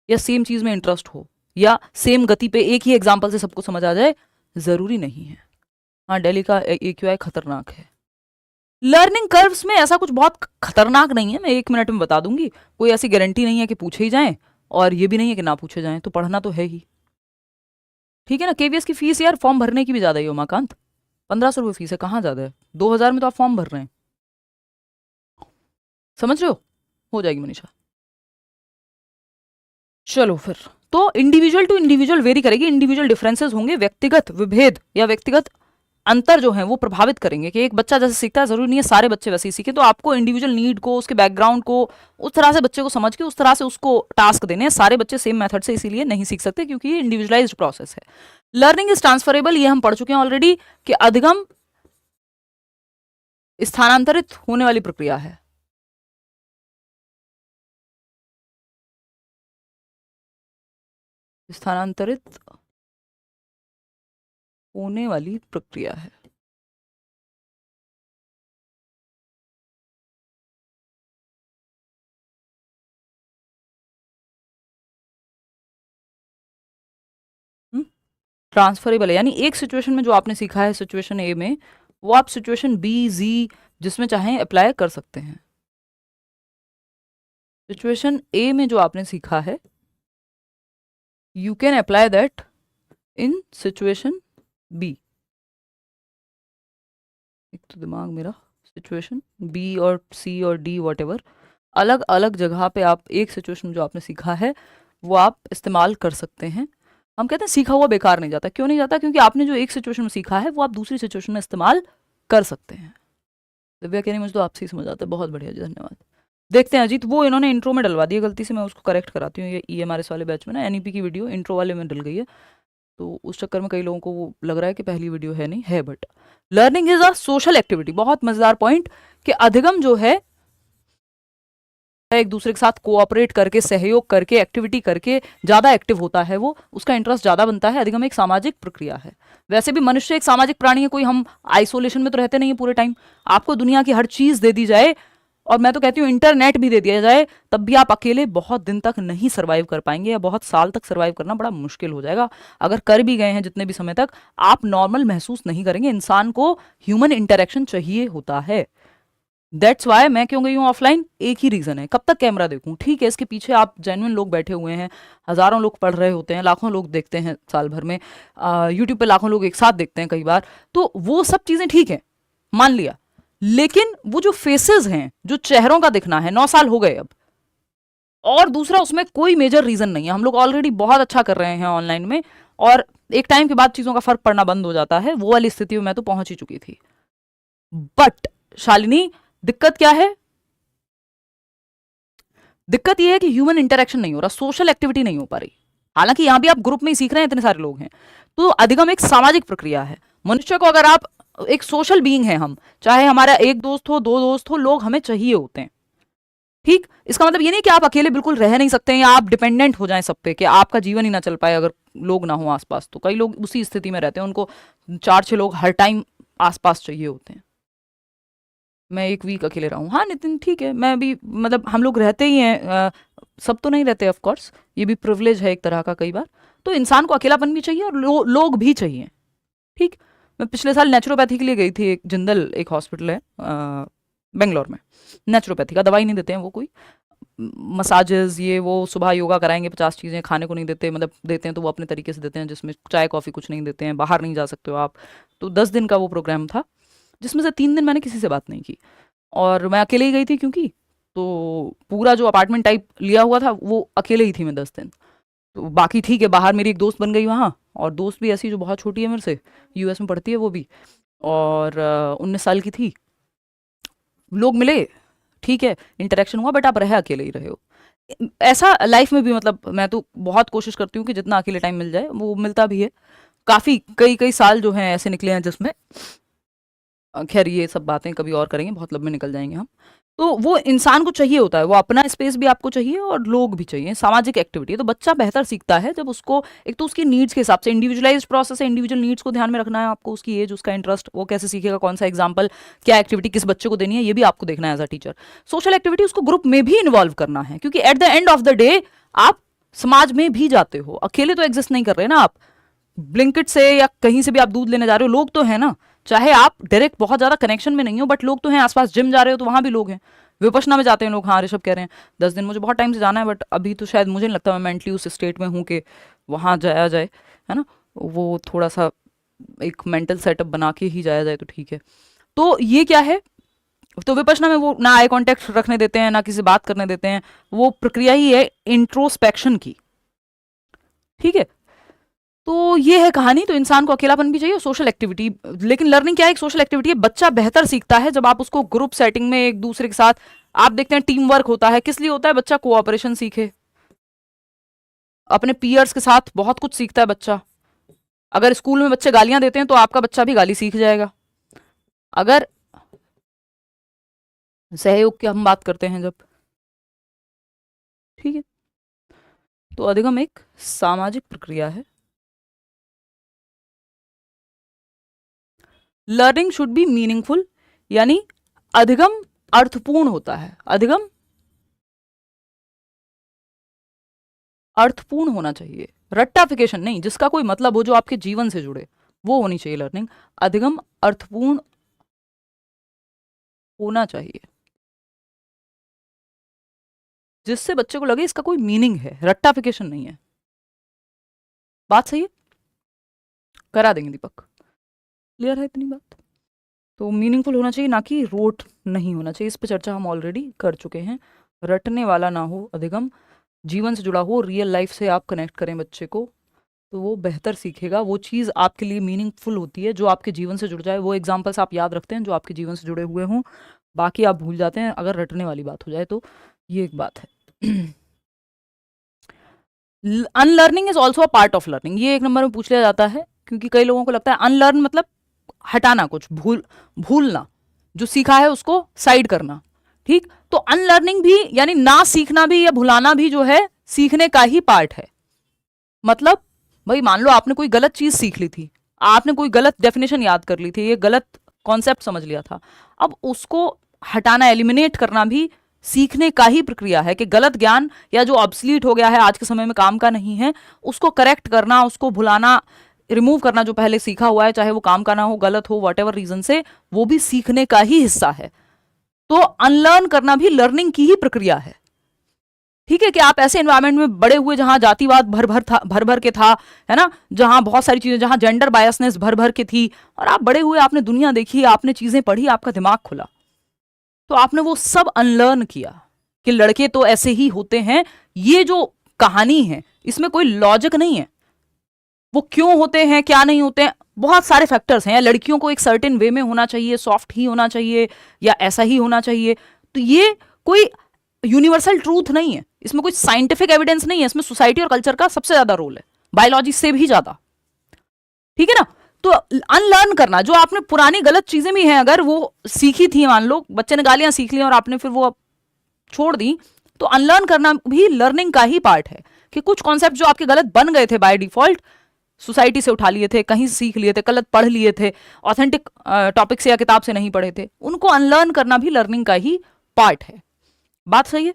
या सेम चीज में इंटरेस्ट हो, या सेम गति पे एक ही एग्जाम्पल से सबको समझ आ जाए, जरूरी नहीं है। हाँ, दिल्ली का AQI खतरनाक है। लर्निंग कर्व्स में ऐसा कुछ बहुत खतरनाक नहीं है, मैं 1 मिनट में बता दूंगी। कोई ऐसी गारंटी नहीं है कि पूछे ही जाएं, और ये भी नहीं है कि ना पूछे जाएं, तो पढ़ना तो है ही। ठीक है ना। केवीएस की फीस यार फॉर्म भरने की भी ज्यादा ही, उमाकांत 1500 रुपये फीस है, कहाँ ज्यादा है? 2000 में तो आप फॉर्म भर रहे हैं, समझ रहे हो जाएगी मनीषा। चलो फिर, तो इंडिविजुअल टू इंडिविजुअल वेरी करेगी, इंडिविजुअल डिफरेंसेस होंगे, व्यक्तिगत विभेद या व्यक्तिगत अंतर जो है वो प्रभावित करेंगे। कि एक बच्चा जैसे सीखता है, जरूरी नहीं है सारे बच्चे वैसे ही सीखे, तो आपको इंडिविजुअल नीड को, उसके बैकग्राउंड को उस तरह से बच्चे को समझ के उस तरह से उसको टास्क देने हैं। सारे बच्चे सेम मेथड से इसीलिए नहीं सीख सकते, क्योंकि ये इंडिविजुअलाइज्ड प्रोसेस है। लर्निंग इज ट्रांसफरेबल, ये हम पढ़ चुके हैं ऑलरेडी, कि अधिगम स्थानांतरित होने वाली प्रक्रिया है। स्थानांतरित होने वाली प्रक्रिया है। ट्रांसफरेबल है, यानी एक सिचुएशन में जो आपने सीखा है सिचुएशन ए में, वो आप सिचुएशन बी, जी, जिसमें चाहें अप्लाई कर सकते हैं। सिचुएशन ए में जो आपने सीखा है, you can apply that in situation B. एक तो दिमाग मेरा, सिचुएशन बी और सी और डी वॉट एवर, अलग अलग जगह पे आप एक सिचुएशन जो आपने सीखा है वो आप इस्तेमाल कर सकते हैं। हम कहते हैं सीखा हुआ बेकार नहीं जाता। क्यों नहीं जाता? क्योंकि आपने जो एक सिचुएशन में सीखा है वो आप दूसरी सिचुएशन में इस्तेमाल कर सकते हैं। दिव्या कह रही मुझे तो आपसे ही समझ आता है। बहुत बढ़िया जी, धन्यवाद। देखते हैं अजीत, वो इन्होंने इंट्रो में डलवा दिया गलती से, मैं उसको करेक्ट कराती हूँ। ये EMRS वाले बैच में ना NEP की वीडियो इंट्रो वाले में डल गई है, तो उस चक्कर में कई लोगों को वो लग रहा है कि पहली वीडियो है, नहीं है। But learning is a social activity, बहुत मजेदार पॉइंट, कि अधिगम जो है एक दूसरे के साथ कोऑपरेट करके, सहयोग करके, एक्टिविटी करके ज्यादा एक्टिव होता है, वो उसका इंटरेस्ट ज्यादा बनता है। अधिगम एक सामाजिक प्रक्रिया है। वैसे भी मनुष्य एक सामाजिक प्राणी है, कोई हम आइसोलेशन में तो रहते नहीं है पूरे टाइम। आपको दुनिया की हर चीज दे दी जाए, और मैं तो कहती हूँ इंटरनेट भी दे दिया जाए, तब भी आप अकेले बहुत दिन तक नहीं सर्वाइव कर पाएंगे, या बहुत साल तक सर्वाइव करना बड़ा मुश्किल हो जाएगा। अगर कर भी गए हैं जितने भी समय तक, आप नॉर्मल महसूस नहीं करेंगे। इंसान को ह्यूमन इंटरेक्शन चाहिए होता है। दैट्स वाई मैं क्यों गई हूँ ऑफलाइन, एक ही रीजन है, कब तक कैमरा देखूं। ठीक है, इसके पीछे आप जेन्युइन लोग बैठे हुए हैं, हजारों लोग पढ़ रहे होते हैं, लाखों लोग देखते हैं साल भर में, यूट्यूब पे लाखों लोग एक साथ देखते हैं कई बार, तो वो सब चीजें ठीक है, मान लिया। लेकिन वो जो फेसेस हैं, जो चेहरों का दिखना है, 9 साल हो गए अब। और दूसरा, उसमें कोई मेजर रीजन नहीं है, हम लोग ऑलरेडी बहुत अच्छा कर रहे हैं ऑनलाइन में, और एक टाइम के बाद चीजों का फर्क पड़ना बंद हो जाता है। वो वाली स्थिति में मैं तो पहुंच ही चुकी थी। बट शालिनी, दिक्कत क्या है? दिक्कत यह है कि ह्यूमन इंटरेक्शन नहीं हो रहा, सोशल एक्टिविटी नहीं हो पा रही। हालांकि यहां भी आप ग्रुप में ही सीख रहे हैं, इतने सारे लोग हैं। तो अधिगम एक सामाजिक प्रक्रिया है। मनुष्य को, अगर आप, एक सोशल बीइंग है हम, चाहे हमारा एक दोस्त हो, दो दोस्त हो, लोग हमें चाहिए होते हैं। ठीक, इसका मतलब ये नहीं कि आप अकेले बिल्कुल रह नहीं सकते हैं, या आप डिपेंडेंट हो जाएं सब पे, कि आपका जीवन ही ना चल पाए अगर लोग ना हो आसपास। तो कई लोग उसी स्थिति में रहते हैं, उनको 4-6 लोग हर टाइम आसपास चाहिए होते हैं। मैं 1 वीक अकेले रहा हूँ, हाँ नितिन ठीक है, मैं भी, मतलब हम लोग रहते ही हैं, सब तो नहीं रहते ऑफ कोर्स, ये भी प्रिविलेज है एक तरह का कई बार। तो इंसान को अकेलापन भी चाहिए, और लोग भी चाहिए। ठीक, मैं पिछले साल नेचुरोपैथी के लिए गई थी, एक जिंदल एक हॉस्पिटल है बेंगलोर में, नेचुरोपैथी का, दवाई नहीं देते हैं वो कोई, मसाजेस ये वो, सुबह योगा कराएंगे, 50 चीज़ें, खाने को नहीं देते, मतलब देते हैं तो वो अपने तरीके से देते हैं, जिसमें चाय कॉफ़ी कुछ नहीं देते हैं, बाहर नहीं जा सकते हो आप। तो 10 दिन का वो प्रोग्राम था, जिसमें से 3 दिन मैंने किसी से बात नहीं की, और मैं अकेले ही गई थी, क्योंकि तो पूरा जो अपार्टमेंट टाइप लिया हुआ था वो अकेले ही थी मैं 10 दिन। तो बाकी ठीक है, बाहर मेरी एक दोस्त बन गई वहाँ, और दोस्त भी ऐसी जो बहुत छोटी है मेरे से, यूएस में पढ़ती है वो भी, और 19 साल की थी। लोग मिले, ठीक है, इंटरेक्शन हुआ, बट आप रहे अकेले ही रहे हो। ऐसा लाइफ में भी, मतलब मैं तो बहुत कोशिश करती हूँ कि जितना अकेले टाइम मिल जाए, वो मिलता भी है काफ़ी। कई कई साल जो हैं ऐसे निकले हैं जिसमें, खैर ये सब बातें कभी और करेंगे, बहुत लंबे निकल जाएंगे हम। तो वो इंसान को चाहिए होता है, वो अपना स्पेस भी आपको चाहिए, और लोग भी चाहिए, सामाजिक एक्टिविटी। तो बच्चा बेहतर सीखता है जब उसको, एक तो उसकी नीड्स के हिसाब से, इंडिविजुअलाइज प्रोसेस है, इंडिविजुअल नीड्स को ध्यान में रखना है आपको, उसकी एज, उसका इंटरेस्ट, वो कैसे सीखेगा, कौन सा एग्जाम्पल, क्या एक्टिविटी किस बच्चे को देनी है, ये भी आपको देखना है as a teacher. Social activity, उसको ग्रुप में भी इन्वॉल्व करना है, क्योंकि at the end of the day आप समाज में भी जाते हो, अकेले तो एग्जिस्ट नहीं कर रहे ना आप। ब्लिंकिट से या कहीं से भी आप दूध लेने जा रहे हो, लोग तो है ना, चाहे आप डायरेक्ट बहुत ज्यादा कनेक्शन में नहीं हो, बट लोग तो हैं आसपास। जिम जा रहे हो तो वहां भी लोग हैं, विपश्यना में जाते हैं लोग, हाँ ऋषभ कह रहे हैं 10 दिन, मुझे बहुत टाइम से जाना है, बट अभी तो शायद मुझे नहीं लगता मैं मेंटली उस स्टेट में हूँ कि वहां जाया जाए, है ना। वो थोड़ा सा एक मेंटल सेटअप बना के ही जाया जाए तो ठीक है। तो ये क्या है, तो विपश्यना में वो ना आई कांटेक्ट रखने देते हैं, ना किसी बात करने देते हैं, वो प्रक्रिया ही है इंट्रोस्पेक्शन की। ठीक है, तो ये है कहानी। तो इंसान को अकेलापन भी चाहिए, सोशल एक्टिविटी। लेकिन लर्निंग क्या है, एक सोशल एक्टिविटी है। बच्चा बेहतर सीखता है जब आप उसको ग्रुप सेटिंग में एक दूसरे के साथ, आप देखते हैं टीम वर्क होता है, किस लिए होता है, बच्चा कोऑपरेशन सीखे, अपने पीयर्स के साथ बहुत कुछ सीखता है बच्चा। अगर स्कूल में बच्चे गालियां देते हैं तो आपका बच्चा भी गाली सीख जाएगा। अगर सहयोग की हम बात करते हैं जब, ठीक है, तो अधिगम एक सामाजिक प्रक्रिया है। लर्निंग शुड बी मीनिंगफुल, यानी अधिगम अर्थपूर्ण होता है। अधिगम अर्थपूर्ण होना चाहिए, रट्टाफिकेशन नहीं, जिसका कोई मतलब हो, जो आपके जीवन से जुड़े, वो होनी चाहिए लर्निंग। अधिगम अर्थपूर्ण होना चाहिए, जिससे बच्चे को लगे इसका कोई मीनिंग है, रट्टाफिकेशन नहीं है। बात सही है, करा देंगे दीपक, क्लियर है इतनी बात। तो मीनिंगफुल होना चाहिए, ना कि रोट नहीं होना चाहिए। इस पर चर्चा हम ऑलरेडी कर चुके हैं। रटने वाला ना हो अधिगम, जीवन से जुड़ा हो, रियल लाइफ से आप कनेक्ट करें बच्चे को, तो वो बेहतर सीखेगा। वो चीज़ आपके लिए मीनिंगफुल होती है जो आपके जीवन से जुड़ जाए। वो एग्जाम्पल्स आप याद रखते हैं जो आपके जीवन से जुड़े हुए हों, बाकी आप भूल जाते हैं अगर रटने वाली बात हो जाए तो। ये एक बात है। Unlearning is also a part of learning, ये एक नंबर में पूछ लिया जाता है, क्योंकि कई लोगों को लगता है अनलर्न मतलब हटाना, कुछ भूलना, जो सीखा है उसको साइड करना। ठीक, तो अनलर्निंग भी, यानी ना सीखना भी या भुलाना भी, जो है सीखने का ही पार्ट है। मतलब भाई मान लो आपने कोई गलत चीज सीख ली थी, आपने कोई गलत डेफिनेशन याद कर ली थी, ये गलत कॉन्सेप्ट समझ लिया था, अब उसको हटाना, एलिमिनेट करना भी सीखने का ही प्रक्रिया है। कि गलत ज्ञान या जो ऑब्सलीट हो गया है, आज के समय में काम का नहीं है, उसको करेक्ट करना, उसको भुलाना, रिमूव करना जो पहले सीखा हुआ है, चाहे वो काम का ना हो, गलत हो, वट एवर रीजन से, वो भी सीखने का ही हिस्सा है। तो अनलर्न करना भी लर्निंग की ही प्रक्रिया है। ठीक है कि आप ऐसे एनवायरनमेंट में बड़े हुए जहां जातिवाद भर भर के था, है ना, जहां बहुत सारी चीजें, जहां जेंडर बायसनेस भर भर के थी, और आप बड़े हुए, आपने दुनिया देखी, आपने चीजें पढ़ी, आपका दिमाग खुला, तो आपने वो सब अनलर्न किया कि लड़के तो ऐसे ही होते हैं। ये जो कहानी है इसमें कोई लॉजिक नहीं है। वो क्यों होते हैं, क्या नहीं होते हैं, बहुत सारे फैक्टर्स हैं। या लड़कियों को एक सर्टेन वे में होना चाहिए, सॉफ्ट ही होना चाहिए, या ऐसा ही होना चाहिए, तो ये कोई यूनिवर्सल ट्रूथ नहीं है, इसमें कोई साइंटिफिक एविडेंस नहीं है। इसमें सोसाइटी और कल्चर का सबसे ज्यादा रोल है, बायोलॉजी से भी ज्यादा। ठीक है ना। तो अनलर्न करना, जो आपने पुरानी गलत चीजें भी हैं, अगर वो सीखी थी, मान लो बच्चे ने गालियां सीख ली और आपने फिर वो छोड़ दी, तो अनलर्न करना भी लर्निंग का ही पार्ट है। कि कुछ कॉन्सेप्ट जो आपके गलत बन गए थे बाय डिफॉल्ट, सोसाइटी से उठा लिए थे, कहीं सीख लिए थे, गलत पढ़ लिए थे, ऑथेंटिक टॉपिक से या किताब से नहीं पढ़े थे, उनको अनलर्न करना भी लर्निंग का ही पार्ट है। बात सही है।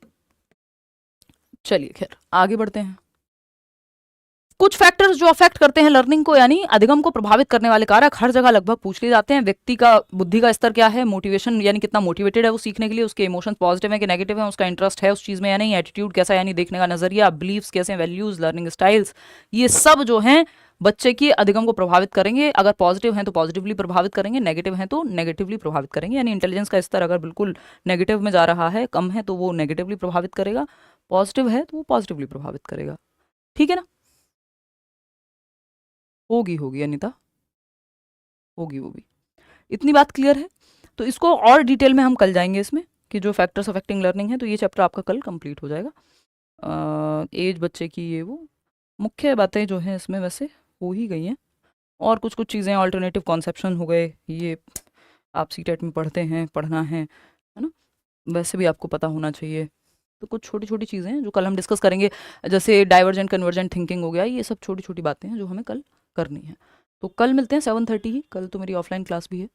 चलिए खैर आगे बढ़ते हैं। कुछ फैक्टर्स जो अफेक्ट करते हैं लर्निंग को, यानी अधिगम को प्रभावित करने वाले कारक हर जगह लगभग पूछ लिए जाते हैं। व्यक्ति का बुद्धि का स्तर क्या है, मोटिवेशन यानी कितना मोटिवेटेड है वो सीखने के लिए, उसके इमोशंस पॉजिटिव है कि नेगेटिव है, उसका इंटरेस्ट है उस चीज में या नहीं, एटीट्यूड कैसा है यानी देखने का नजरिया, बिलीव्स कैसे, वैल्यूज, लर्निंग स्टाइल्स, ये सब जो हैं बच्चे की अधिगम को प्रभावित करेंगे। अगर पॉजिटिव हैं तो पॉजिटिवली प्रभावित करेंगे, नेगेटिव हैं तो नेगेटिवली प्रभावित करेंगे। यानी इंटेलिजेंस का स्तर अगर बिल्कुल नेगेटिव में जा रहा है, कम है, तो वो नेगेटिवली प्रभावित करेगा, पॉजिटिव है तो वो पॉजिटिवली प्रभावित करेगा। ठीक है ना। होगी अनिता, होगी वो भी। इतनी बात क्लियर है। तो इसको और डिटेल में हम कल जाएंगे इसमें, कि जो फैक्टर्स अफेक्टिंग लर्निंग है, तो ये चैप्टर आपका कल कंप्लीट हो जाएगा। एज बच्चे की, ये वो मुख्य बातें जो हैं इसमें वैसे हो ही गई हैं, और कुछ कुछ चीज़ें अल्टरनेटिव कॉन्सेप्शन हो गए, ये आप सीटेट में पढ़ते हैं, पढ़ना है ना, वैसे भी आपको पता होना चाहिए। तो कुछ छोटी छोटी चीज़ें हैं जो कल हम डिस्कस करेंगे, जैसे डाइवर्जेंट कन्वर्जेंट थिंकिंग हो गया, ये सब छोटी छोटी बातें हैं जो हमें कल करनी है। तो कल मिलते हैं 7:30 ही, कल तो मेरी ऑफलाइन क्लास भी है।